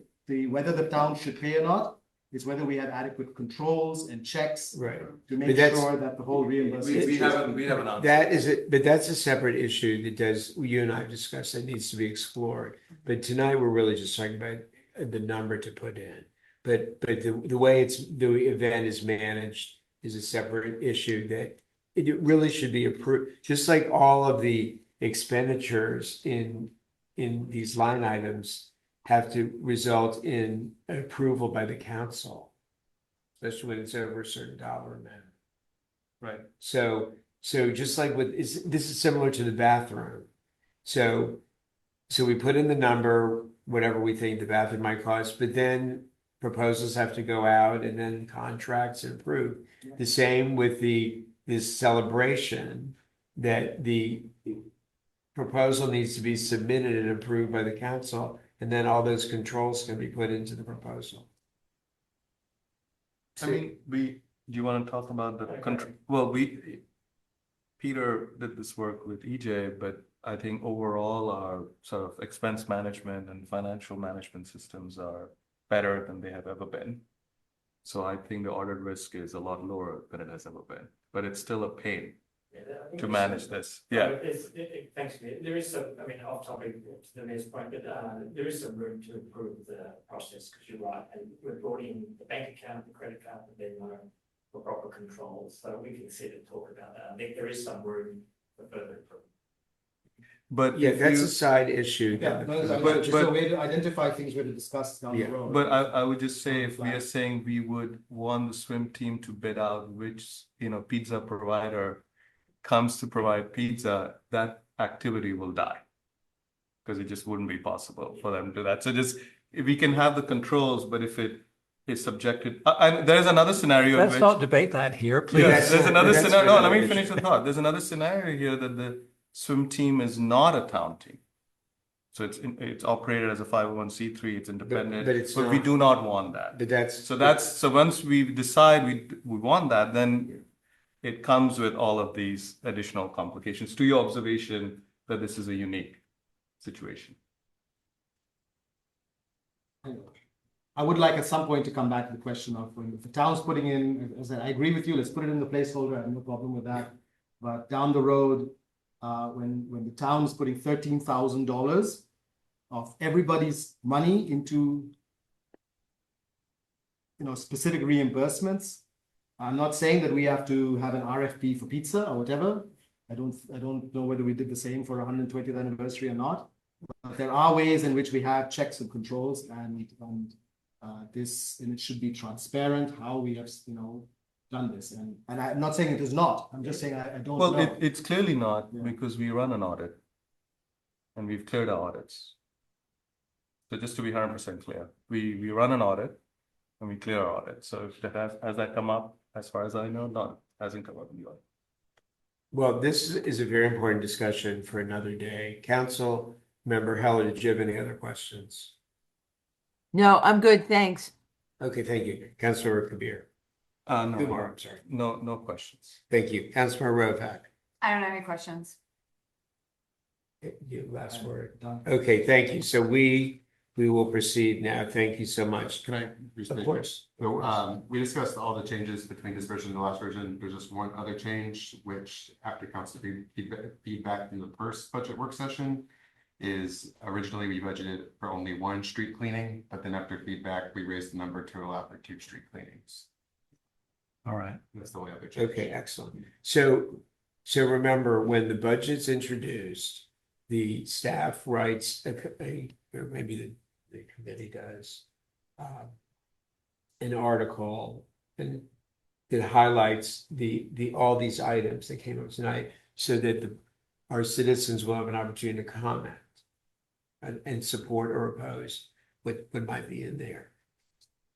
whether the town should pay or not. It's whether we have adequate controls and checks Right. to make But that's- sure that the whole reimbursement. We haven't answered. That is it, but that's a separate issue that you and I have discussed that needs to be explored. But tonight, we're really just talking about the number to put in. But the way the event is managed is a separate issue that it really should be approved, just like all of the expenditures in these line items have to result in approval by the council, especially when it's over a certain dollar amount. Right. So just like this is similar to the bathroom. So we put in the number, whatever we think the bathroom might cost, but then proposals have to go out and then contracts and approved. The same with this celebration, that the proposal needs to be submitted and approved by the council, and then all those controls can be put into the proposal. I mean, do you want to talk about the country? Well, Peter did this work with EJ, but I think overall our sort of expense management and financial management systems are better than they have ever been. So I think the audit risk is a lot lower than it has ever been, but it's still a pain to manage this. Yeah. Thanks, there is some, I mean, off topic to the mayor's point, but there is some room to improve the process, because you're right, and we're brought in the bank account, the credit card, the Venmo, for proper controls, so we can sit and talk about that. I think there is some room for further improvement. But Yeah, if that's you, a side issue. Yeah, no, it's But- just a way to identify things we're to discuss down the Yeah, road. but I would just say, if we Flag. are saying we would want the swim team to bid out which, pizza provider comes to provide pizza, that activity will die. Because it just wouldn't be possible for them to do that. So just, if we can have the controls, but if it is subjected, and there's another scenario in Let's which. not debate that here, please. Yes, there's another that's scenario. No, let really me finish the thought. There's another scenario here that the swim team is not a town team. So it's operated as a 501(c)(3), it's independent, but it's but we not. do not want that. But So once we decide we want that, then it comes with all of these additional complications. To your observation that this is a unique situation. I would like at some point to come back to the question of when the town's putting in, as I said, I agree with you, let's put it in the placeholder, I have no problem with that. But down the road, when the town's putting $13,000 of everybody's money into, specific reimbursements, I'm not saying that we have to have an RFP for pizza or whatever. I don't know whether we did the same for 120th anniversary or not. But there are ways in which we have checks and controls, and it should be transparent how we have, done this. And I'm not saying it is not. I'm just saying I don't Well, know. it's clearly not, Yeah. because we run an audit. And we've cleared our audits. So just to be 100% clear, we run an audit and we clear our audit. So if has that come up, as far as I know, none, hasn't come up in the audit. Well, this is a very important discussion for another day. Council member Heller, did you have any other questions? No, I'm good, thanks. Okay, thank you. Councilor Kabir. Kumar, I'm sorry. No questions. Thank you. Councilor Rovak. I don't have any questions. You last word. Done. Okay, thank you. So we will proceed now. Thank you so much. Can I? Of course. So, we discussed all the changes between this version and the last version. There's just one other change, which after council feedback from the first budget work session is originally we budgeted for only one street cleaning, but then after feedback, we raised the number to allow for 2 street cleanings. All right. That's the only other change. Okay, excellent. So remember, when the budget's introduced, the staff writes or maybe the committee does an article and that highlights all these items that came up tonight, so that our citizens will have an opportunity to comment and support or oppose what might be in there.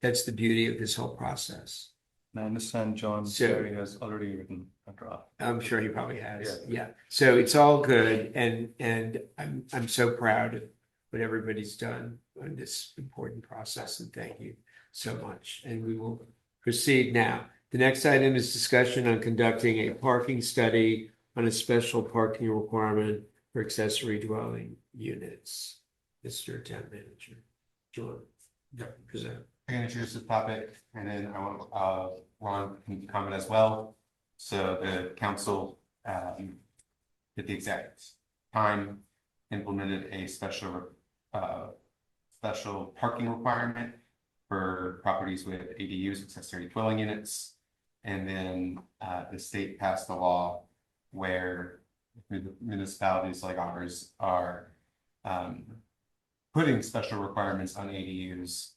That's the beauty of this whole process. And I understand John So- Terry has already written a draft. I'm sure he probably has. Yeah. Yeah. So it's all good, and I'm so proud of what everybody's done on this important process, and thank you so much. And we will proceed now. The next item is discussion on conducting a parking study on a special parking requirement for accessory dwelling units. Mr. Town Manager, do you want to present? I can introduce this topic, and then I want Ron can comment as well. So the council at the exact time implemented a special parking requirement for properties with ADUs, accessory dwelling units. And then the state passed a law where municipalities like ours are putting special requirements on ADUs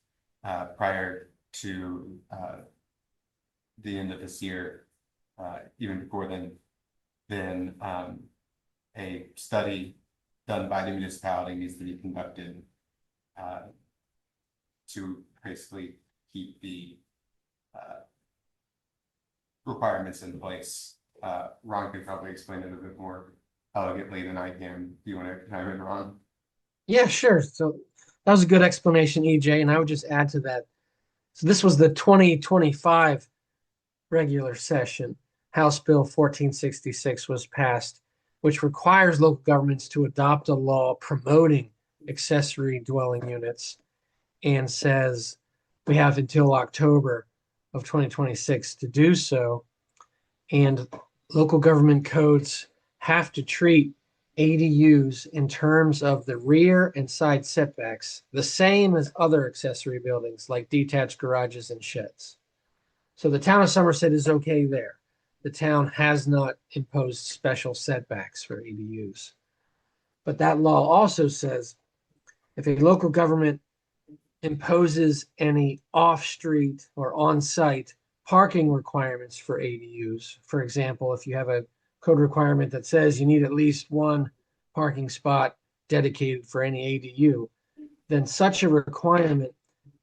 prior to the end of this year, even before then a study done by the municipality needs to be conducted to basically keep the requirements in place. Ron can probably explain it a bit more elegantly than I can. Do you want to chime in, Ron? Yeah, sure. So that was a good explanation, EJ, and I would just add to that. So this was the 2025 regular session. House Bill 1466 was passed, which requires local governments to adopt a law promoting accessory dwelling units and says we have until October of 2026 to do so. And local government codes have to treat ADUs in terms of the rear and side setbacks the same as other accessory buildings like detached garages and sheds. So the town of Somerset is okay there. The town has not imposed special setbacks for ADUs. But that law also says if a local government imposes any off-street or on-site parking requirements for ADUs, for example, if you have a code requirement that says you need at least one parking spot dedicated for any ADU, then such a requirement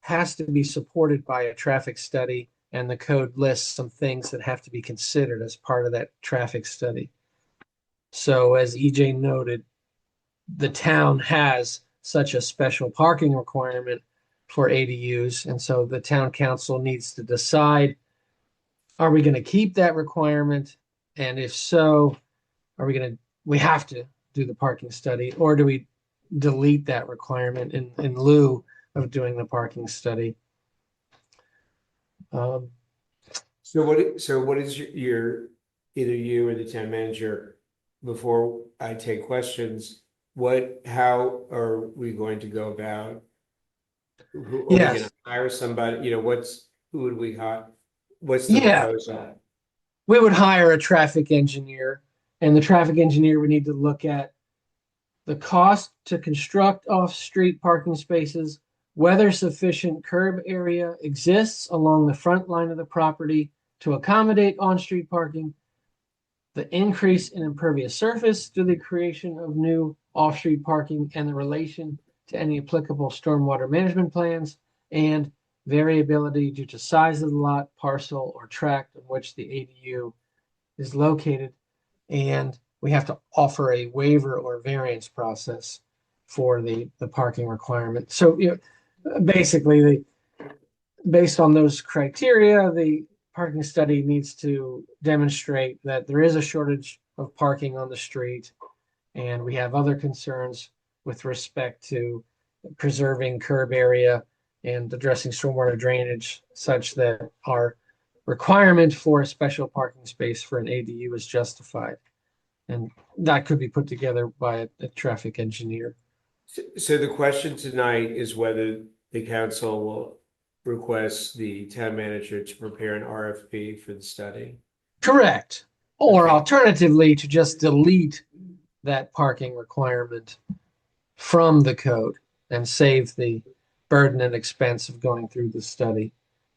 has to be supported by a traffic study, and the code lists some things that have to be considered as part of that traffic study. So as EJ noted, the town has such a special parking requirement for ADUs, and so the town council needs to decide, are we going to keep that requirement? And if so, we have to do the parking study, or do we delete that requirement in lieu of doing the parking study? So what is your either you or the town manager, before I take questions, how are we going to go about? Are we Yes. gonna hire somebody, who would we hire? What's the Yeah. proposal? We would hire a traffic engineer, and the traffic engineer would need to look at the cost to construct off-street parking spaces, whether sufficient curb area exists along the front line of the property to accommodate on-street parking, the increase in impervious surface due to the creation of new off-street parking, and the relation to any applicable stormwater management plans, and variability due to size of the lot, parcel, or tract on which the ADU is located. And we have to offer a waiver or variance process for the parking requirement. So basically, based on those criteria, the parking study needs to demonstrate that there is a shortage of parking on the street, and we have other concerns with respect to preserving curb area and addressing stormwater drainage, such that our requirement for a special parking space for an ADU is justified. And that could be put together by a traffic engineer. So the question tonight is whether the council will request the town manager to prepare an RFP for the study. Correct. Or alternatively, to just delete that parking requirement from the code and save the burden and expense of going through the study.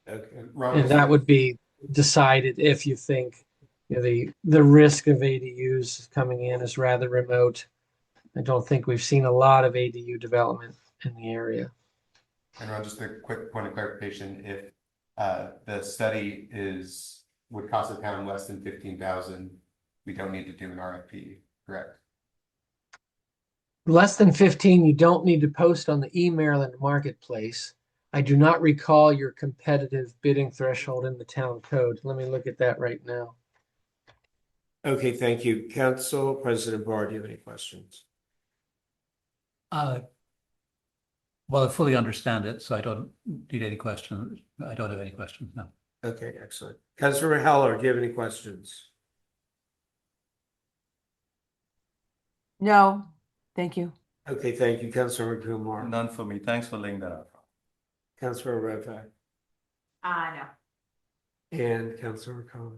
Okay. And that would be decided if you think the risk of ADUs coming in is rather remote. I don't think we've seen a lot of ADU development in the area. And Ron, just a quick point of clarification, if the study would cost the town less than 15,000, we don't need to do an RFP, correct? Less than 15, you don't need to post on the eMaryland marketplace. I do not recall your competitive bidding threshold in the town code. Let me look at that right now. Okay, thank you. Council President Barr, do you have any questions? Well, I fully understand it, so I don't need any questions. I don't have any questions now. Okay, excellent. Councilor Heller, do you have any questions? No, thank you. Okay, thank you, Councilor Kumar. None for me. Thanks for laying that out. Councilor Ravak No. and Councilor Khan.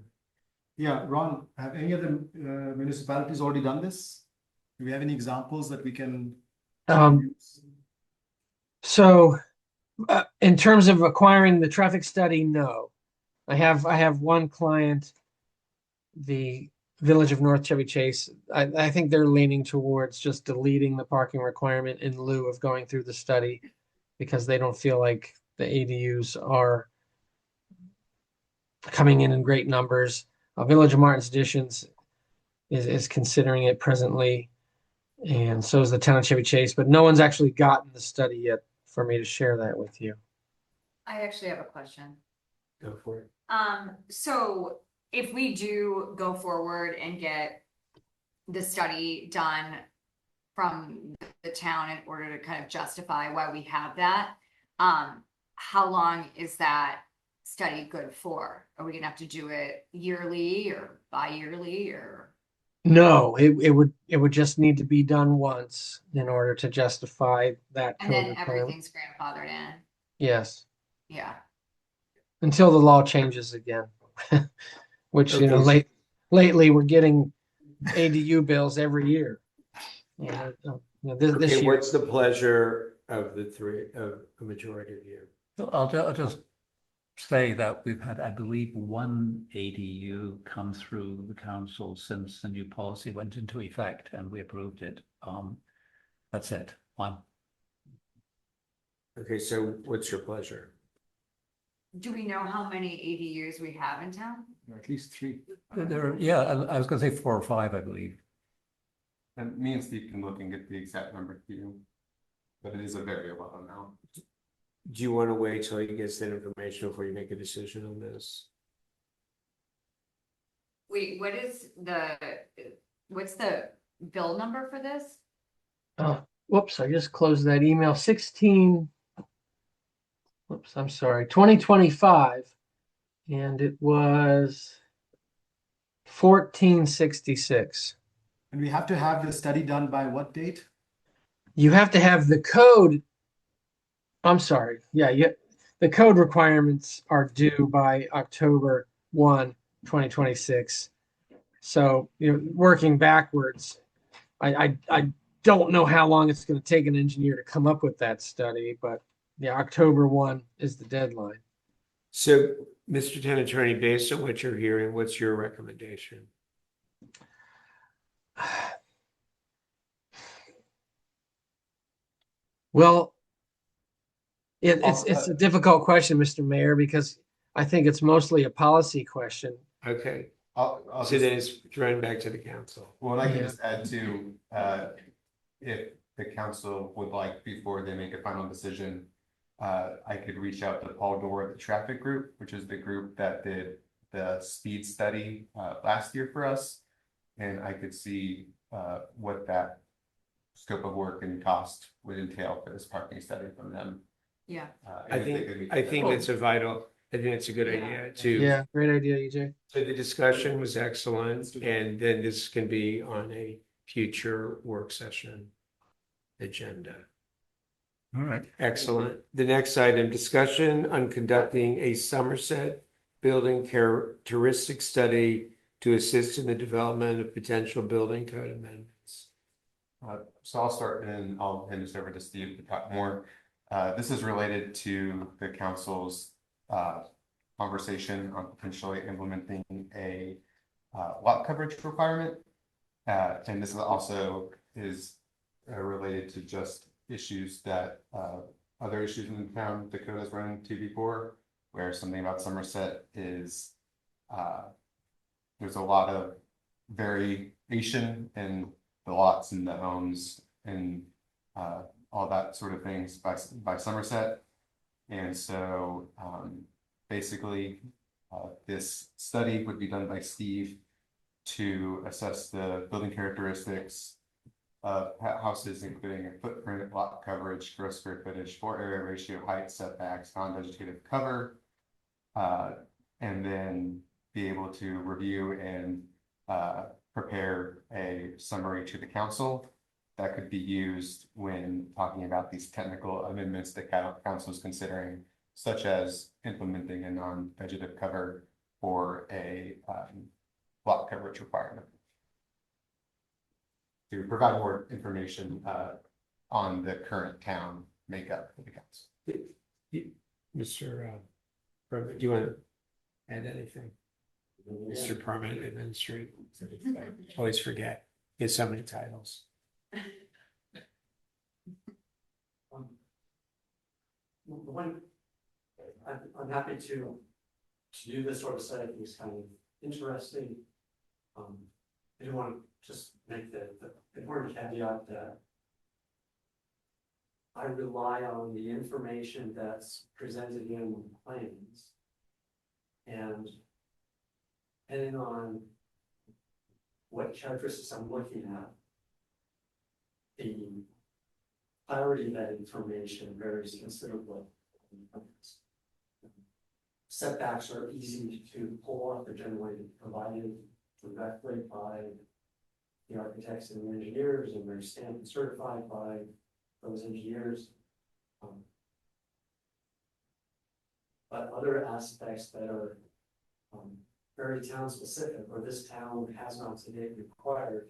Yeah, Ron, have any other municipalities already done this? Do we have any examples that we can use? So, in terms of acquiring the traffic study, no. I have one client, the Village of North Chevy Chase. I think they're leaning towards just deleting the parking requirement in lieu of going through the study because they don't feel like the ADUs are coming in great numbers. Village of Martin's Additions is considering it presently, and so is the town of Chevy Chase, but no one's actually gotten the study yet for me to share that with you. I actually have a question. Go for it. So if we do go forward and get the study done from the town in order to kind of justify why we have that, how long is that study good for? Are we gonna have to do it yearly or bi-yearly or? No, it would just need to be done once in order to justify that And code then requirement. everything's grandfathered in? Yes, Yeah. until the law changes again. Which, you know, Okay. lately we're getting ADU bills every year. This Okay, year. what's the pleasure of the three, of the majority of you? So I'll just say that we've had, I believe, one ADU come through the council since the new policy went into effect and we approved it. That's it. One. Okay, so what's your pleasure? Do we know how many ADUs we have in town? At least 3. Yeah, I was gonna say 4 or 5, I believe. And me and Steve can look and get the exact number to you. But it is a very low amount. Do you want to wait till he gets that information before you make a decision on this? Wait, what's the bill number for this? Whoops, I just closed that email. 2025. And it was 1466. And we have to have the study done by what date? You have to have the code. I'm sorry. Yeah, the code requirements are due by October 1, 2026. So, working backwards, I don't know how long it's going to take an engineer to come up with that study, but yeah, October 1 is the deadline. So, Mr. Town Attorney, based on what you're hearing, what's your recommendation? Well, it's a difficult question, Mr. Mayor, because I think it's mostly a policy question. Okay, I'll so just, then it's thrown back to the council. well, I can Yeah. just add to, if the council would like, before they make a final decision, I could reach out to Paul Dorr at the traffic group, which is the group that did the speed study, last year for us. And I could see, what that scope of work and cost would entail for this parking study from them. Yeah. I think that's I think it's a good idea to. Yeah, great idea, EJ. So the discussion was excellent, and then this can be on a future work session agenda. All right. Excellent. The next item, discussion on conducting a Somerset building characteristic study to assist in the development of potential building code amendments. So I'll start and I'll hand this over to Steve to talk more. This is related to the council's conversation on potentially implementing a lot coverage requirement. And this is also related to just issues that other issues in the town Dakota's run into before, where something about Somerset is there's a lot of variation in the lots and the homes and all that sort of things by Somerset. And so basically this study would be done by Steve to assess the building characteristics of houses, including a footprint, lot coverage, gross square footage, floor area ratio, height, setbacks, non-vegetative cover. And then be able to review and prepare a summary to the council that could be used when talking about these technical amendments that council is considering, such as implementing a non-vegetative cover or a lot coverage requirement. To provide more information on the current town makeup of the council. Mr. Permit, do you want to add anything? Mr. Permit Administrator, I always forget, he has so many titles. I'm happy to do this sort of study. I think it's kind of interesting. I do want to just make the important caveat that I rely on the information that's presented in the plans. And depending on what characteristics I'm looking at, the clarity of that information varies considerably. Setbacks are easy to pull off, they're generally provided directly by the architects and the engineers, and they're stamped and certified by those engineers. But other aspects that are very town specific, or this town has not to date required,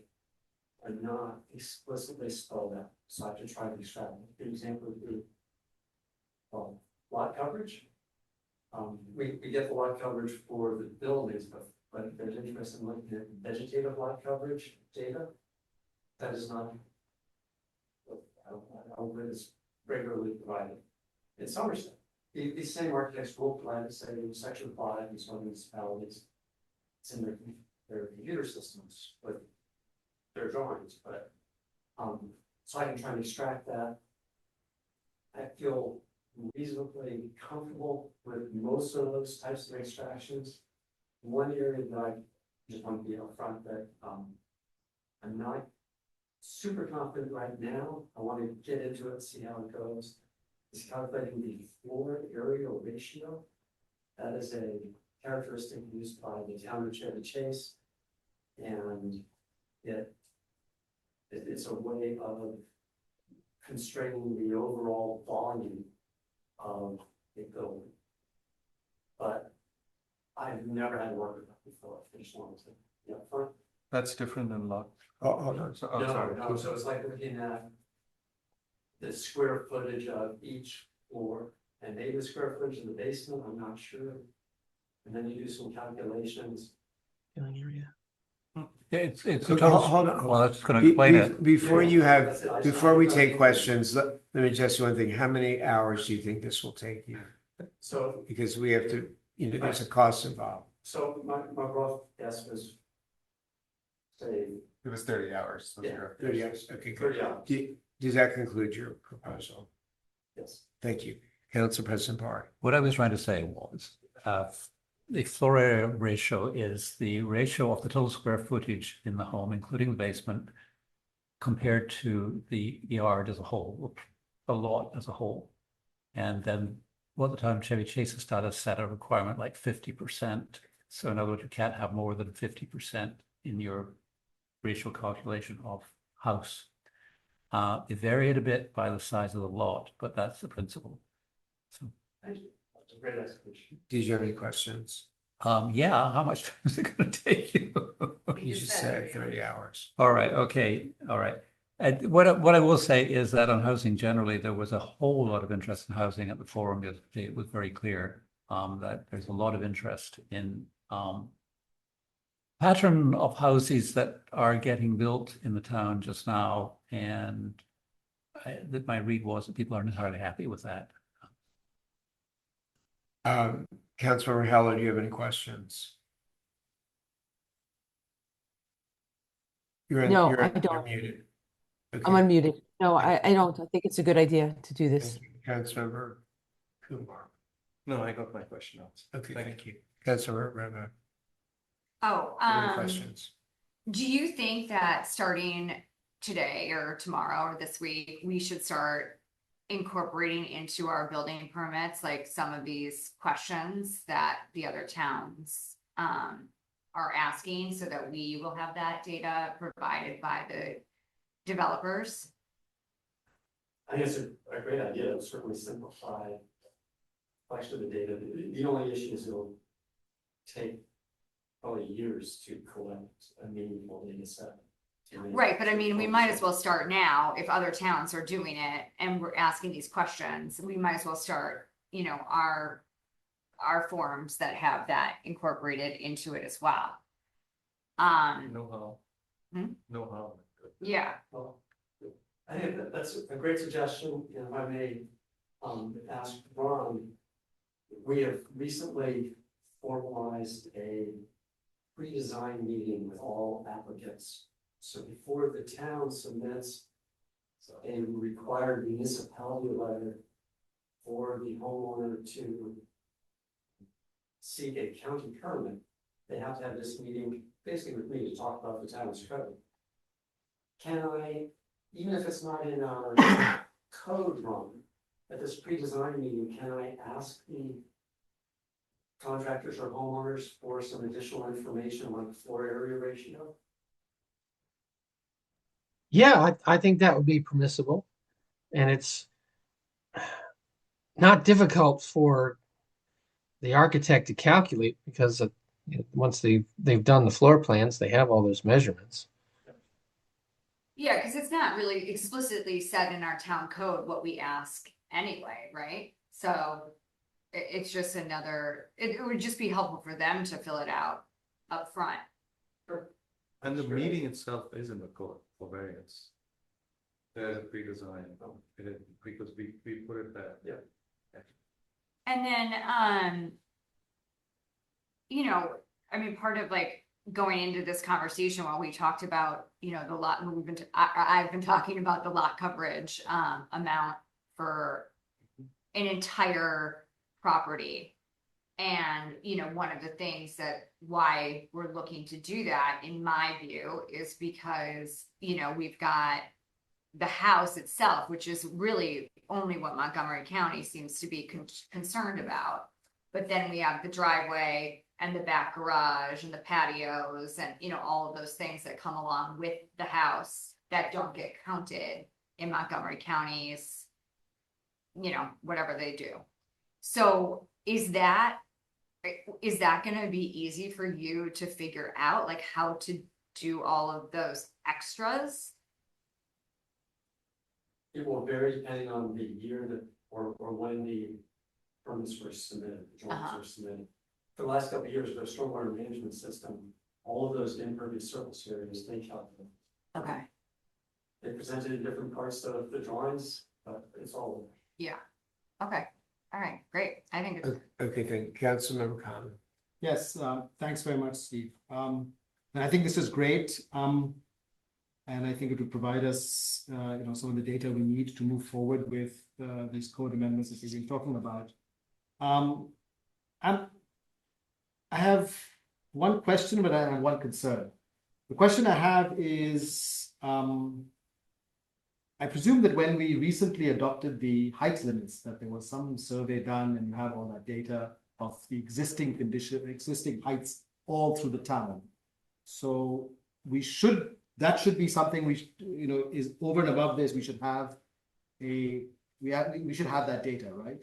are not explicitly spelled out. So I have to try to extract it. An example would be lot coverage. We get the lot coverage for the buildings, but if there's interest in looking at vegetative lot coverage data, that is not how it is regularly provided. In Somerset, these same architects will provide it, say, in section 5 in some municipalities. It's in their computer systems with their drawings, but so I can try and extract that. I feel reasonably comfortable with most of those types of extractions. One area that I just want to be upfront that I'm not super confident right now. I want to get into it, see how it goes. Is calculating the floor area ratio. That is a characteristic used by the town of Chevy Chase, and it's a way of constraining the overall volume of a building. But I've never had to work with that before. I just wanted to, front. That's different than lot. Oh, hold on. No, so it's like looking at the square footage of each floor, and maybe the square footage in the basement, I'm not sure. And then you do some calculations. Feeling area. Yeah, it's a Okay, total. hold on. Well, that's going to explain it. Before you That's it. have, before we take questions, let me just ask you one thing. How many hours do you think this will take you? So, Because we have to, there's a cost involved. so my rough guess was, say, It was 30 hours. was Yeah. your- 30 hours, okay, good. 30 hours. Does that conclude your proposal? Yes. Thank you. Council President Parr. What I was trying to say was, the floor area ratio is the ratio of the total square footage in the home, including the basement, compared to the yard as a whole, the lot as a whole. And then what the town of Chevy Chase has started set a requirement like 50%. So in other words, you can't have more than 50% in your ratio calculation of house. It varied a bit by the size of the lot, but that's the principle. So, Thank you. That's a great explanation. Did you have any questions? yeah, how much time is it going to take you? You just said 30 hours. All right, okay, all right. And what I will say is that on housing generally, there was a whole lot of interest in housing at the forum yesterday. It was very clear that there's a lot of interest in pattern of houses that are getting built in the town just now. And that my read was that people aren't entirely happy with that. Councilmember Heller, do you have any questions? No, I You're don't. muted. I'm Okay, unmuted. No, I don't. I think it's a good idea to do this. thank you. Councilmember Kumar. No, I got my question answered. Okay, thank you. Councilmember Reva, Oh, any questions? do you think that starting today or tomorrow or this week, we should start incorporating into our building permits, like some of these questions that the other towns are asking, so that we will have that data provided by the developers. I think it's a great idea. It'll certainly simplify collection of the data. The only issue is it'll take probably years to collect a meaningful data set. Right, but I mean, we might as well start now. If other towns are doing it and we're asking these questions, we might as well start, you know, our forms that have that incorporated into it as well. Know how. Hmm? Know how. Yeah, Well, I think that's a great suggestion, and if I may, ask Ron, we have recently formalized a pre-design meeting with all applicants. So before the town submits a required municipality letter for the homeowner to seek a county permit, they have to have this meeting basically with me to talk about the town's code. Can I, even if it's not in our code, Ron, at this pre-design meeting, can I ask the contractors or homeowners for some additional information like floor area ratio? Yeah, I think that would be permissible. And it's not difficult for the architect to calculate because once they've done the floor plans, they have all those measurements. yeah, because it's not really explicitly said in our town code what we ask anyway, right? So it's just another, it would just be helpful for them to fill it out up front. And the meeting itself is in the code for variance. There's a pre-design, because we put it there. Yeah. And then, you know, I mean, part of like going into this conversation while we talked about, you know, the lot, I've been talking about the lot coverage amount for an entire property. And, you know, one of the things that why we're looking to do that, in my view, is because, you know, we've got the house itself, which is really only what Montgomery County seems to be concerned about. But then we have the driveway and the back garage and the patios and, you know, all of those things that come along with the house that don't get counted in Montgomery County's, you know, whatever they do. So is that going to be easy for you to figure out, like how to do all of those extras? It will vary depending on the year that, or when the permits were submitted, the drawings were submitted. For the last couple of years, the stormwater management system, all of those impervious surface areas, they calculate. Okay. They presented in different parts of the drawings, but it's all. Yeah. Okay. All right. Great. I think it's Okay, thank you. Councilmember Khan. Yes, thanks very much, Steve. And I think this is great. And I think it would provide us, you know, some of the data we need to move forward with these code amendments that we've been talking about. I have one question, but I have one concern. The question I have is, I presume that when we recently adopted the height limits, that there was some survey done and you have all that data of the existing condition, existing heights all through the town. So that should be something we, you know, is over and above this, we should have we should have that data, right?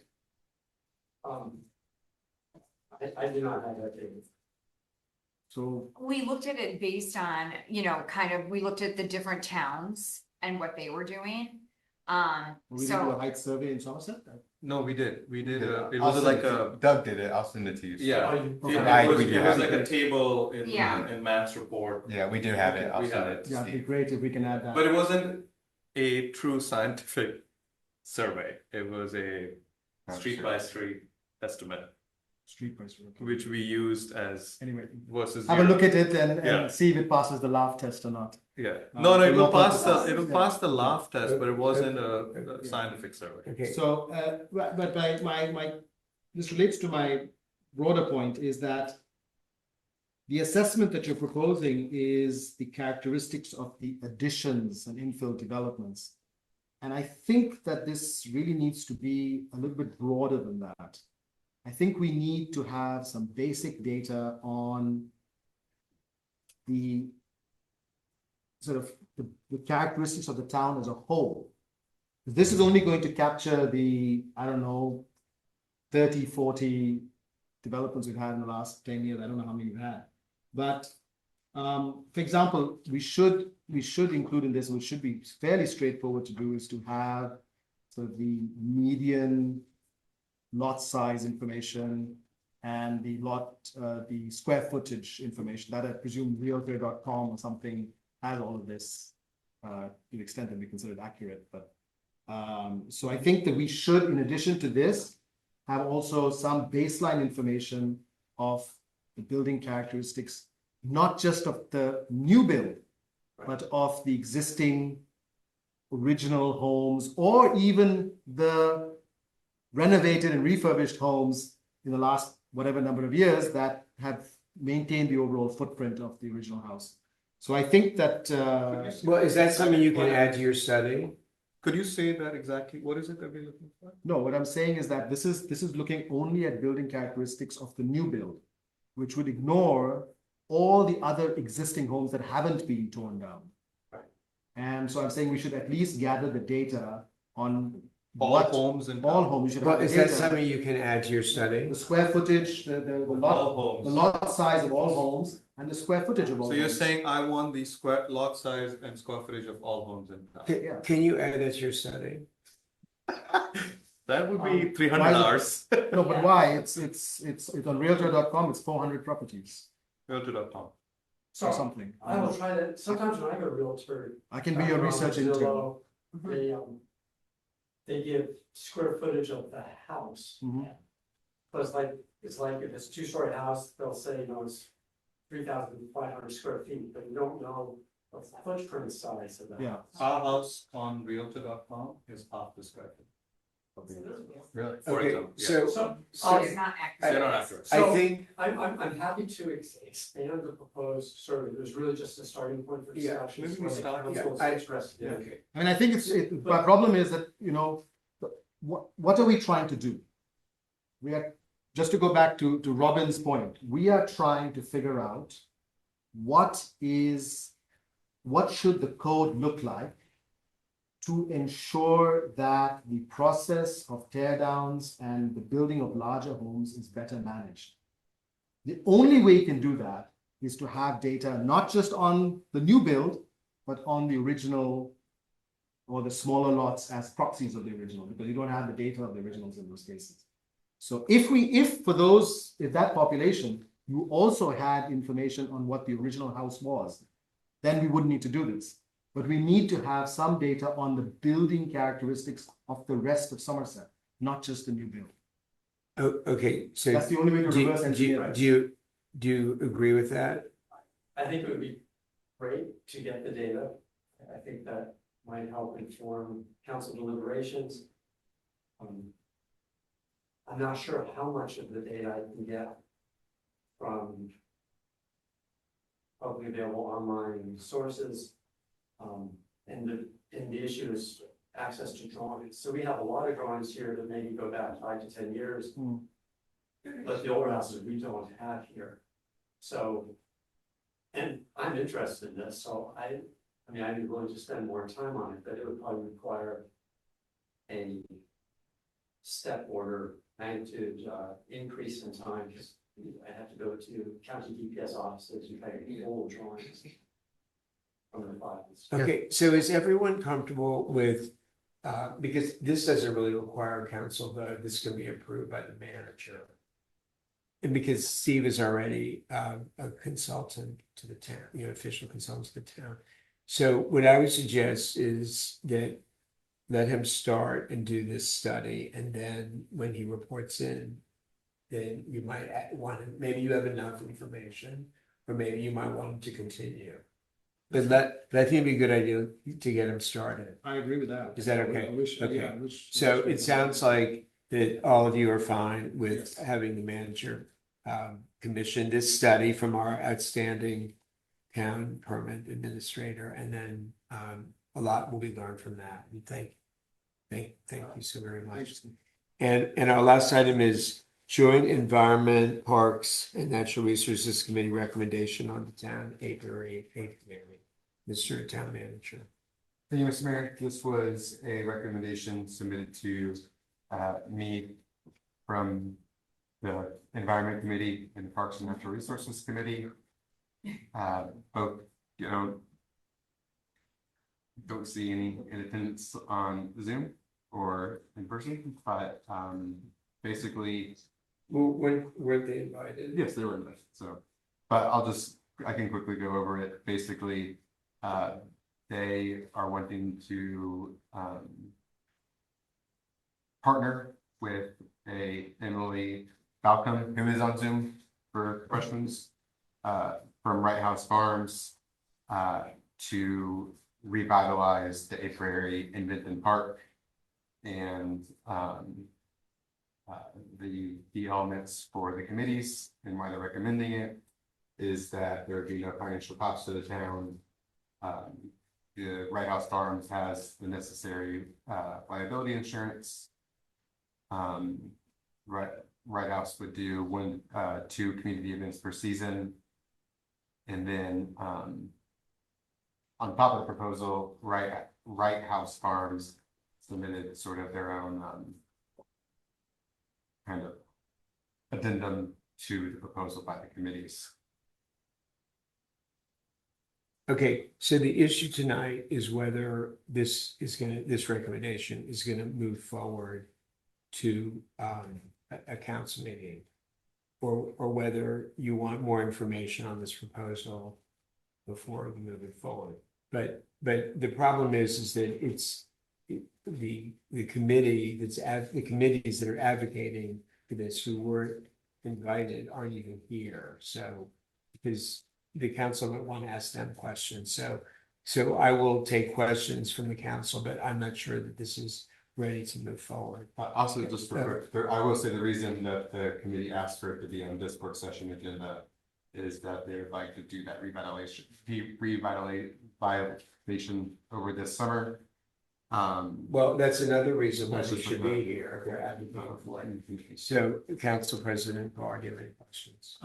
I do not have that data. So, we looked at it based on, you know, kind of, we looked at the different towns and what they were doing. we did do a So, height survey in Somerset? No, we did, it I'll was send like it to a, you. Doug did it, I'll send it to you. yeah. Okay. It was like a table Yeah. in Matt's report, Yeah, we do have it, I'll We have send it. it to Yeah, it'd be Steve. great if we can add that. but it wasn't a true scientific survey. It was a street by street estimate, Street price. Okay. which we used as Anyway, versus. have a look at it and Yeah. see if it passes the laugh test or not. Yeah, Uh, no, it for will your pass purposes. it will Yeah. pass the laugh test, but it wasn't a Yeah. scientific survey. Okay, So, but this relates to my broader point is that the assessment that you're proposing is the characteristics of the additions and infill developments. And I think that this really needs to be a little bit broader than that. I think we need to have some basic data on the sort of the characteristics of the town as a whole. This is only going to capture the, I don't know, 30, 40 developments we've had in the last 10 years. I don't know how many we've had. But for example, we should include in this, which should be fairly straightforward to do, is to have sort of the median lot size information and the the square footage information that I presume Realtor.com or something has all of this to the extent that we consider it accurate. But so I think that we should, in addition to this, have also some baseline information of the building characteristics, not just of the new build, but of the existing original homes, or even the renovated and refurbished homes in the last whatever number of years that have maintained the overall footprint of the original house. So I think that Well, is that something you can add to your study? Could you say that exactly? What is it that we're looking for? no, what I'm saying is that this is looking only at building characteristics of the new build, which would ignore all the other existing homes that haven't been torn down. And so I'm saying we should at least gather the data on All what homes in all town? homes. We should Well, have the is that data, something you can add to your study? the square footage, the All homes. lot size of all homes, and the square footage of all. So you're homes. saying I want the square lot size and square footage of all homes in town? Yeah. Can you add that to your study? That would be 300 why is it- hours. No, but why? It's on Realtor.com. It's 400 properties Realtor.com. or So something. I will try that. Sometimes when I go to Realtor. I can be your research intern. Zillow, they give square footage of the house. Mhm. But it's like if it's a two-story house, they'll say, it's 3,500 square feet, but you don't know the footprint size of the Yeah. house. Our house on Realtor.com is half the square feet. Really? For Okay, example, yeah. so It's not accurate. They're not accurate. I So- think, I'm happy to expand the proposed survey. It was really just a starting point for Yeah, discussion. maybe we so the start with- council is I- interested in. okay. I mean, I think my problem is that, what are we trying to do? We are, just to go back to Robin's point, we are trying to figure out what should the code look like to ensure that the process of tear downs and the building of larger homes is better managed. The only way you can do that is to have data not just on the new build, but on the original or the smaller lots as proxies of the original, because you don't have the data of the originals in those cases. So if that population, you also had information on what the original house was, then we wouldn't need to do this. But we need to have some data on the building characteristics of the rest of Somerset, not just the new build. okay, so That's the only way to do reverse engineer it. you agree with that? I think it would be great to get the data. I think that might help inform council deliberations. I'm not sure how much of the data I can get from publicly available online sources. And the issue is access to drawings. So we have a lot of drawings here that maybe go back 5 to 10 years. But the older houses we don't have here. So, and I'm interested in this, so I'd be willing to spend more time on it, but it would probably require a step order magnitude increase in time, because I have to go to county DPS offices and try to get old drawings from the files. Okay, so is everyone comfortable with, because this doesn't really require a council vote, this can be approved by the manager. And because Steve is already a consultant to the town, official consultant to the town. So what I would suggest is that let him start and do this study, and then when he reports in, then you might want to, maybe you have enough information, or maybe you might want him to continue. But I think it'd be a good idea to get him started. I agree with that. Is that okay? I wish- Okay. yeah, I wish- So it sounds like that all of you are fine with having the manager commissioned this study from our outstanding town permit administrator, and then a lot will be learned from that. And thank you so very much. And our last item is Joint Environment, Parks, and Natural Resources Committee recommendation on the town apiary. Mr. Town Manager. Thank you, Mr. Mayor. This was a recommendation submitted to me from the Environment Committee and the Parks and Natural Resources Committee. Both, don't see any in attendance on Zoom or in person, but basically, Well, when were they invited? yes, they were invited. So, but I can quickly go over it. Basically, they are wanting to partner with Emily Balcom, who is on Zoom for questions, from Wright House Farms, to revitalize the apiary in Vinton Park. And the elements for the committees and why they're recommending it is that there would be no financial cost to the town. The Wright House Farms has the necessary liability insurance. Wright House would do 2 community events per season. And then on top of the proposal, Wright House Farms submitted sort of their own kind of addendum to the proposal by the committees. Okay, so the issue tonight is whether this recommendation is gonna move forward to a council meeting, or whether you want more information on this proposal before you move it forward. But the problem is that it's the committee the committees that are advocating for this who weren't invited aren't even here. So because the council might want to ask them questions. So I will take questions from the council, but I'm not sure that this is ready to move forward. Also, just for quick, I will say the reason that the committee asked for it to be on this work session agenda is that they would like to do that revitalization over this summer. Well, that's another reason why they should be here. They're advocating for it. So, Council President Carr, do you have any questions?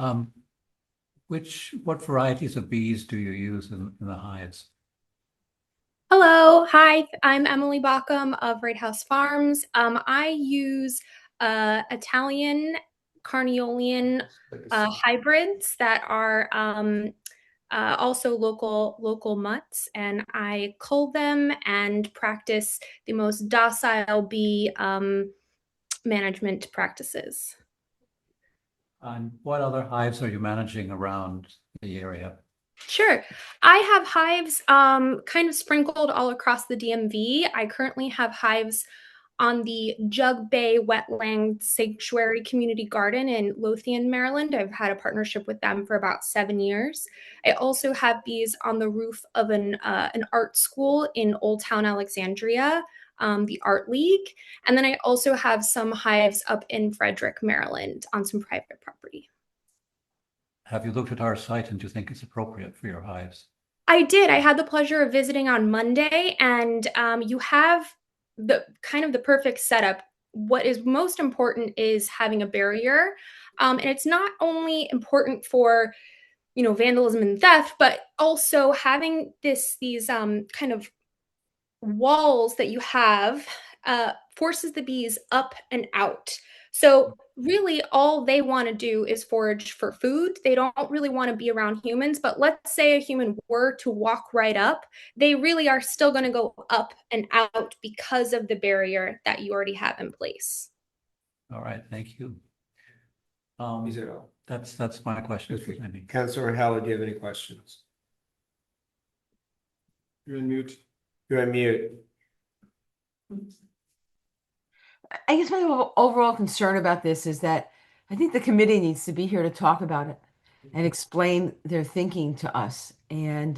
What varieties of bees do you use in the hives? Hello, hi, I'm Emily Bockham of Wright House Farms. I use Italian Carniolan hybrids that are also local mutts, and I cull them and practice the most docile bee management practices. And what other hives are you managing around the area? Sure. I have hives kind of sprinkled all across the DMV. I currently have hives on the Jug Bay Wetland Sanctuary Community Garden in Lothian, Maryland. I've had a partnership with them for about 7 years. I also have bees on the roof of an art school in Old Town Alexandria, the Art League. And then I also have some hives up in Frederick, Maryland on some private property. Have you looked at our site and do you think it's appropriate for your hives? I did. I had the pleasure of visiting on Monday, and you have the perfect setup. What is most important is having a barrier. And it's not only important for, vandalism and theft, but also having these kind of walls that you have forces the bees up and out. So really all they want to do is forage for food. They don't really want to be around humans, but let's say a human were to walk right up, they really are still going to go up and out because of the barrier that you already have in place. All right, thank you. Is it all? That's my question. Okay. Councilor Heller, do you have any questions? You're on mute. You're on mute. I guess my overall concern about this is that I think the committee needs to be here to talk about it and explain their thinking to us. And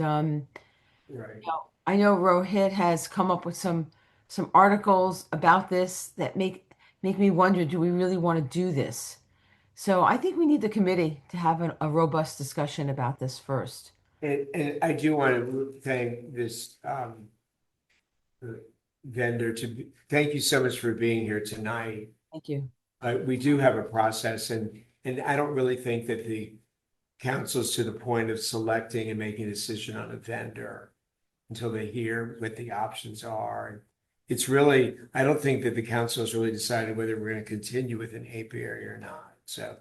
Right. I know Rohit has come up with some articles about this that make me wonder, do we really want to do this? So I think we need the committee to have a robust discussion about this first. And I do want to thank this vendor thank you so much for being here tonight. Thank you. We do have a process, and I don't really think that the council's to the point of selecting and making a decision on a vendor until they hear what the options are. It's really, I don't think that the council has really decided whether we're going to continue with an apiary or not. So,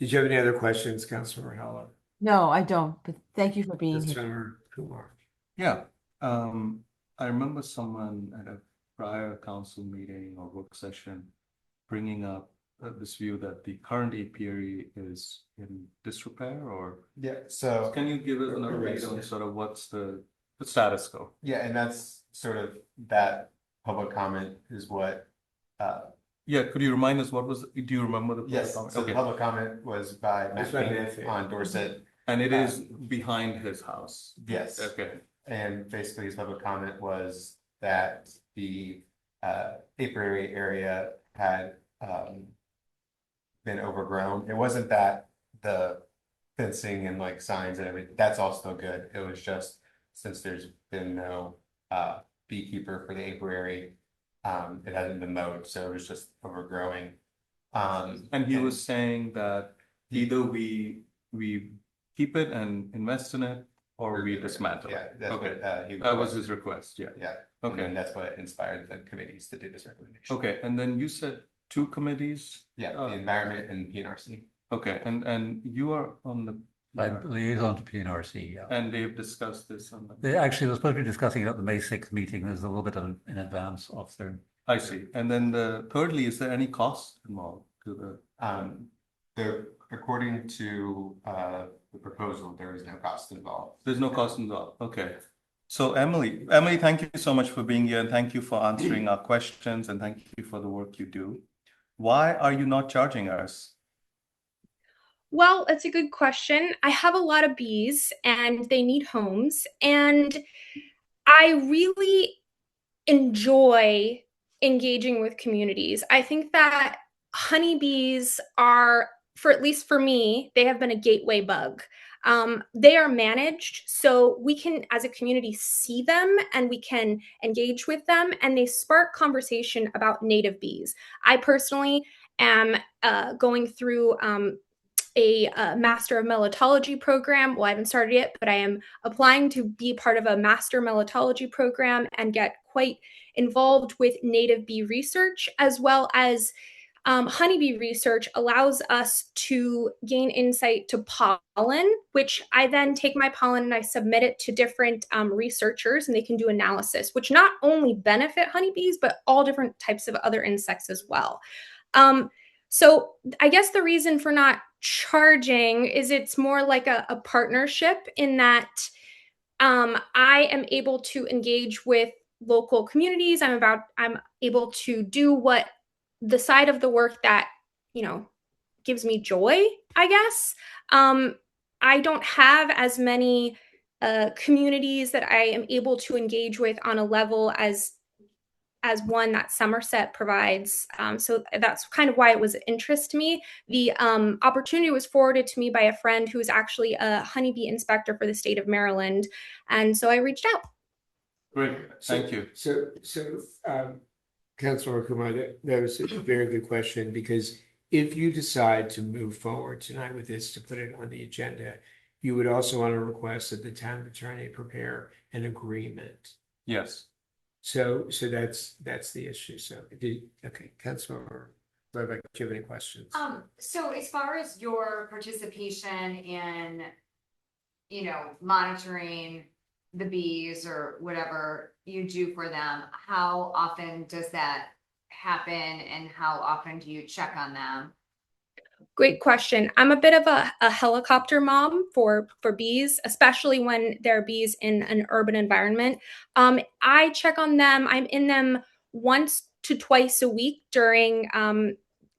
did you have any other questions, Councilmember Heller? No, I don't, but thank you for being here. Councilmember Kumar? Yeah, I remember someone at a prior council meeting or work session bringing up this view that the current apiary is in disrepair, or Yeah, so. can you give us an update on sort of what's the status quo? Yeah, and that's sort of that public comment is what, Yeah, could you remind us do you remember the public yes, comment? so the Okay, public comment was by Matt It's by Finn Matt Finn. on Dorset. and it is behind his house? Yes. Okay, And basically his public comment was that the apiary area had been overgrown. It wasn't that the fencing and like signs and everything, that's all still good. It was just since there's been no beekeeper for the apiary, it hasn't been mowed, so it was just overgrowing. and he was saying that either we keep it and invest in it, or we dismantle Yeah, it. that's Okay, what he that was his request, yeah. Yeah, and Okay, then that's what inspired the committees to do this recommendation. okay, and then you said two committees? Yeah, the environment and PNRC. Okay, and you are on the, Liaison to PNRC, yeah. and they've discussed this on the, They actually were supposed to be discussing it at the May 6th meeting. There's a little bit in advance of their. I see. And then thirdly, is there any cost involved to the, According to the proposal, there is no cost involved. there's no cost involved? Okay. So Emily, thank you so much for being here, and thank you for answering our questions, and thank you for the work you do. Why are you not charging us? Well, that's a good question. I have a lot of bees and they need homes. And I really enjoy engaging with communities. I think that honeybees are, for at least for me, they have been a gateway bug. They are managed, so we can, as a community, see them and we can engage with them, and they spark conversation about native bees. I personally am going through a Master of Melitology program. Well, I haven't started yet, but I am applying to be part of a Master Melitology program and get quite involved with native bee research, as well as honeybee research allows us to gain insight to pollen, which I then take my pollen and I submit it to different researchers, and they can do analysis, which not only benefit honeybees, but all different types of other insects as well. So I guess the reason for not charging is it's more like a partnership, in that I am able to engage with local communities. I'm able to do what the side of the work that, gives me joy, I guess. I don't have as many communities that I am able to engage with on a level as one that Somerset provides. So that's kind of why it was of interest to me. The opportunity was forwarded to me by a friend who is actually a honeybee inspector for the state of Maryland. And so I reached out. Great, thank you. So, Councilor Kumar, that was a very good question, because if you decide to move forward tonight with this, to put it on the agenda, you would also want to request that the town attorney prepare an agreement. Yes. So that's the issue. So, okay, Councilor, do you have any questions? So as far as your participation in, monitoring the bees or whatever you do for them, how often does that happen, and how often do you check on them? Great question. I'm a bit of a helicopter mom for bees, especially when there are bees in an urban environment. I check on them. I'm in them once to twice a week during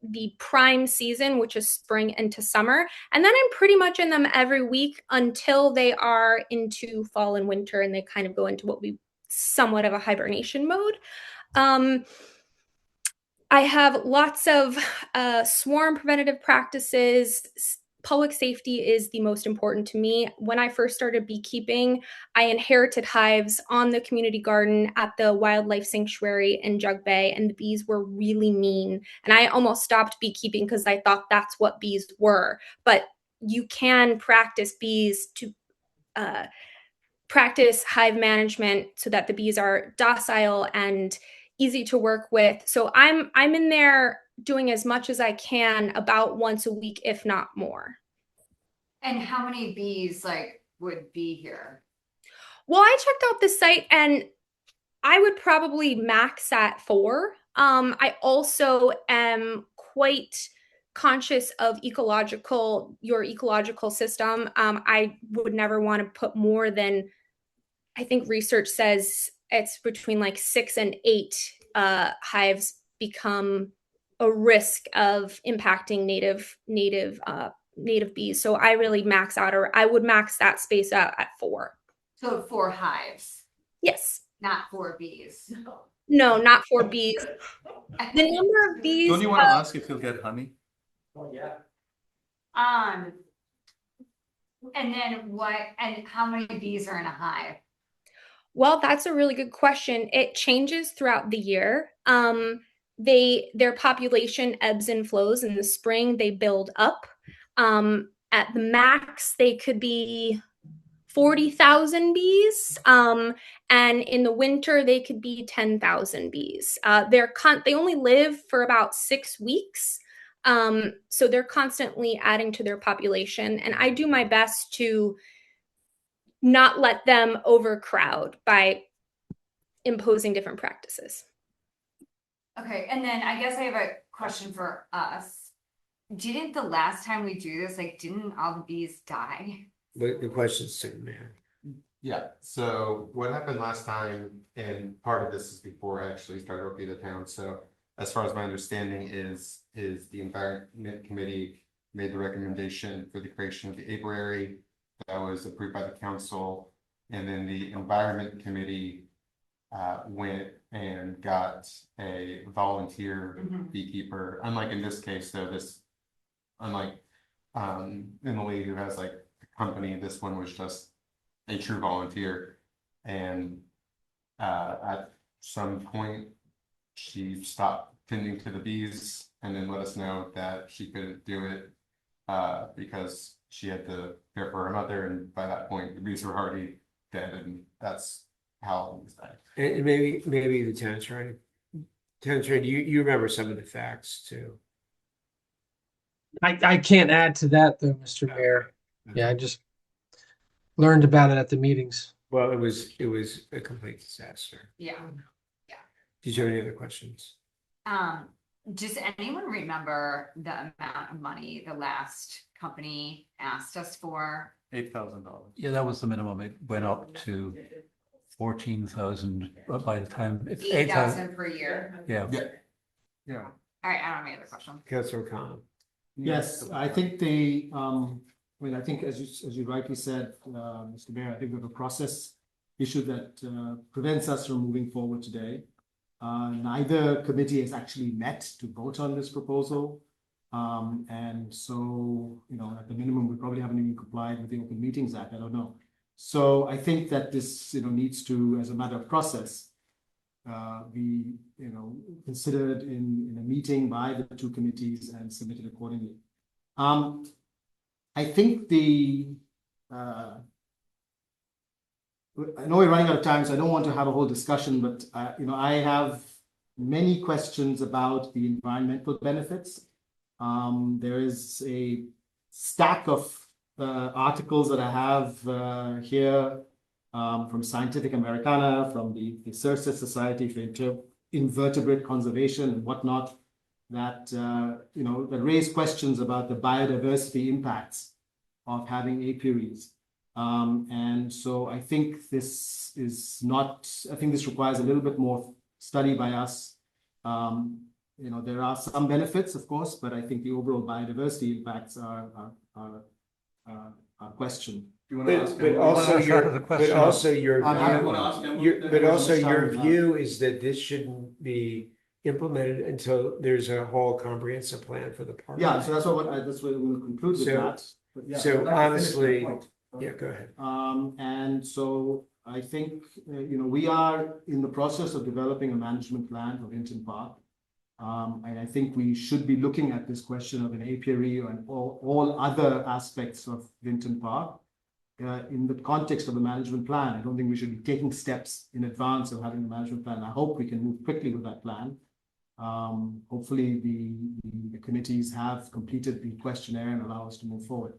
the prime season, which is spring into summer. And then I'm pretty much in them every week until they are into fall and winter, and they kind of go into what we somewhat of a hibernation mode. I have lots of swarm preventative practices. Public safety is the most important to me. When I first started beekeeping, I inherited hives on the community garden at the wildlife sanctuary in Jug Bay, and the bees were really mean. And I almost stopped beekeeping because I thought that's what bees were. But you can practice bees to practice hive management so that the bees are docile and easy to work with. So I'm in there doing as much as I can about once a week, if not more. And how many bees like would be here? Well, I checked out the site and I would probably max at 4. I also am quite conscious of your ecological system. I would never want to put more than, I think research says it's between like 6 and 8 hives become a risk of impacting native bees. So I really max out, or I would max that space out at 4. So 4 hives, Yes. not 4 bees. No, not 4 bees. The number of bees. Don't you want to ask if you'll get honey? Oh, yeah. And then and how many bees are in a hive? Well, that's a really good question. It changes throughout the year. Their population ebbs and flows. In the spring, they build up. At the max, they could be 40,000 bees. And in the winter, they could be 10,000 bees. They only live for about 6 weeks. So they're constantly adding to their population. And I do my best to not let them overcrowd by imposing different practices. Okay, and then I guess I have a question for us. Didn't the last time we do this, like, didn't all the bees die? The question's to the mayor. Yeah, so what happened last time, and part of this is before I actually started working at the town, so as far as my understanding is the environment committee made the recommendation for the creation of the apiary that was approved by the council, and then the environment committee went and got a volunteer beekeeper. Unlike in this case, though, unlike Emily, who has like a company, this one was just a true volunteer. And at some point, she stopped tending to the bees and then let us know that she couldn't do it because she had to care for her mother, and by that point, the bees were already dead, and that's how it was died. And maybe the town attorney, you remember some of the facts too. I can't add to that though, Mr. Mayor. Yeah, I just learned about it at the meetings. Well, it was a complete disaster. Yeah. Did you have any other questions? Does anyone remember the amount of money the last company asked us for? $8,000. Yeah, that was the minimum. It went up to 14,000 by the time it's 8,000 per year. Yeah. Yeah. All right, I don't have any other questions. Councilor Khan. Yes, I think I think as you rightly said, Mr. Mayor, I think we have a process issue that prevents us from moving forward today. Neither committee has actually met to vote on this proposal. And so, at the minimum, we probably haven't even complied with the Open Meetings Act. I don't know. So I think that this, needs to, as a matter of process, be, considered in a meeting by the two committees and submitted accordingly. I think I know we're running out of time, so I don't want to have a whole discussion, but I have many questions about the environmental benefits. There is a stack of articles that I have here from Scientific Americana, from the Circe Society for Invertebrate Conservation and whatnot, that that raise questions about the biodiversity impacts of having apiaries. And so I think this requires a little bit more study by us. There are some benefits, of course, but I think the overall biodiversity impacts are questioned. But also your view is that this shouldn't be implemented until there's a whole comprehensive plan for the park. Yeah, so that's that's what we'll conclude with So- that. But yeah, so I'd like to finish my honestly- point. Yeah, go ahead. And so I think, we are in the process of developing a management plan for Vinton Park. And I think we should be looking at this question of an apiary and all other aspects of Vinton Park. In the context of the management plan, I don't think we should be taking steps in advance of having the management plan. I hope we can move quickly with that plan. Hopefully the committees have completed the questionnaire and allow us to move forward.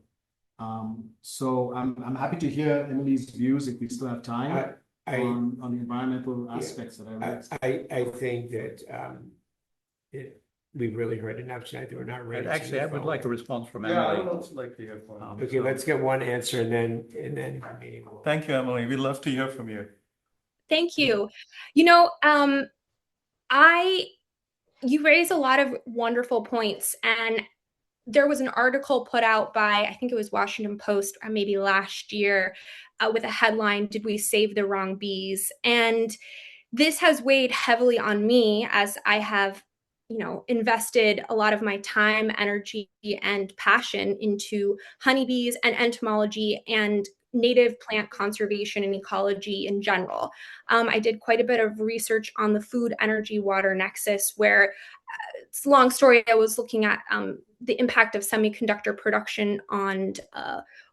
So I'm happy to hear Emily's views if we still have time on the environmental aspects that I raised. I think that we've really heard enough tonight that we're not ready. to Actually, I move would like a forward. response from Yeah, I Emily. would also like to hear from you. Okay, let's get one answer and then the meeting will. Thank you, Emily. We'd love to hear from you. Thank you. You raise a lot of wonderful points, and there was an article put out by, I think it was Washington Post, maybe last year, with a headline, "Did we save the wrong bees?" And this has weighed heavily on me as I have, invested a lot of my time, energy, and passion into honeybees and entomology and native plant conservation and ecology in general. I did quite a bit of research on the food, energy, water nexus, where it's a long story. I was looking at the impact of semiconductor production on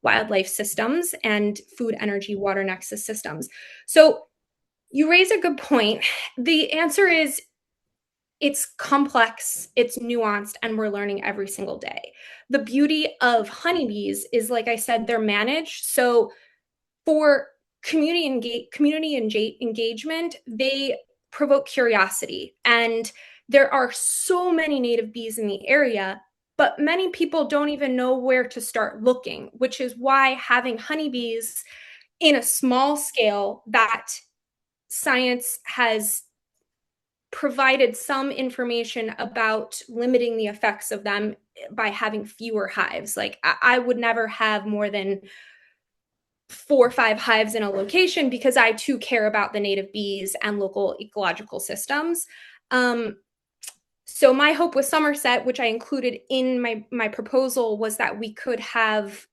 wildlife systems and food, energy, water nexus systems. So you raise a good point. The answer is it's complex, it's nuanced, and we're learning every single day. The beauty of honeybees is, like I said, they're managed. So for community engagement, they provoke curiosity. And there are so many native bees in the area, but many people don't even know where to start looking, which is why having honeybees in a small scale that science has provided some information about limiting the effects of them by having fewer hives. Like I would never have more than 4 or 5 hives in a location because I too care about the native bees and local ecological systems. So my hope with Somerset, which I included in my proposal, was that we could have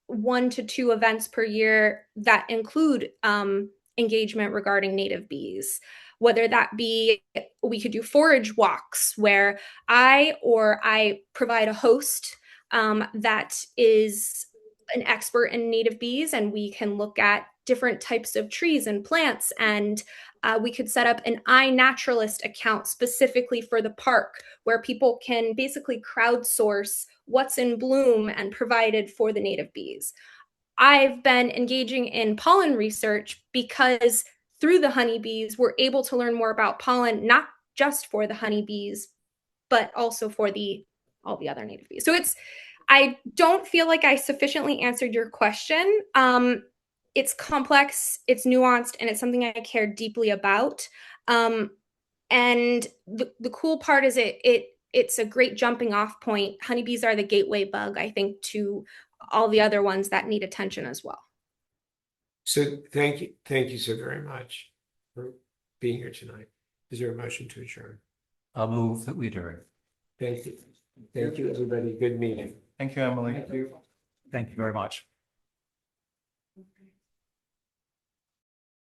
1 to 2 events per year that include engagement regarding native bees. Whether that be, we could do forage walks where I provide a host that is an expert in native bees, and we can look at different types of trees and plants, and we could set up an iNaturalist account specifically for the park where people can basically crowdsource what's in bloom and provided for the native bees. I've been engaging in pollen research because through the honeybees, we're able to learn more about pollen, not just for the honeybees, but also for all the other native bees. So I don't feel like I sufficiently answered your question. It's complex, it's nuanced, and it's something I care deeply about. And the cool part is it's a great jumping off point. Honeybees are the gateway bug, I think, to all the other ones that need attention as well. So thank you so very much for being here tonight. Is there a motion to adjourn? I'll move that we adjourn. Thank you, everybody. Good meeting. Thank you, Emily. Thank you. Thank you very much.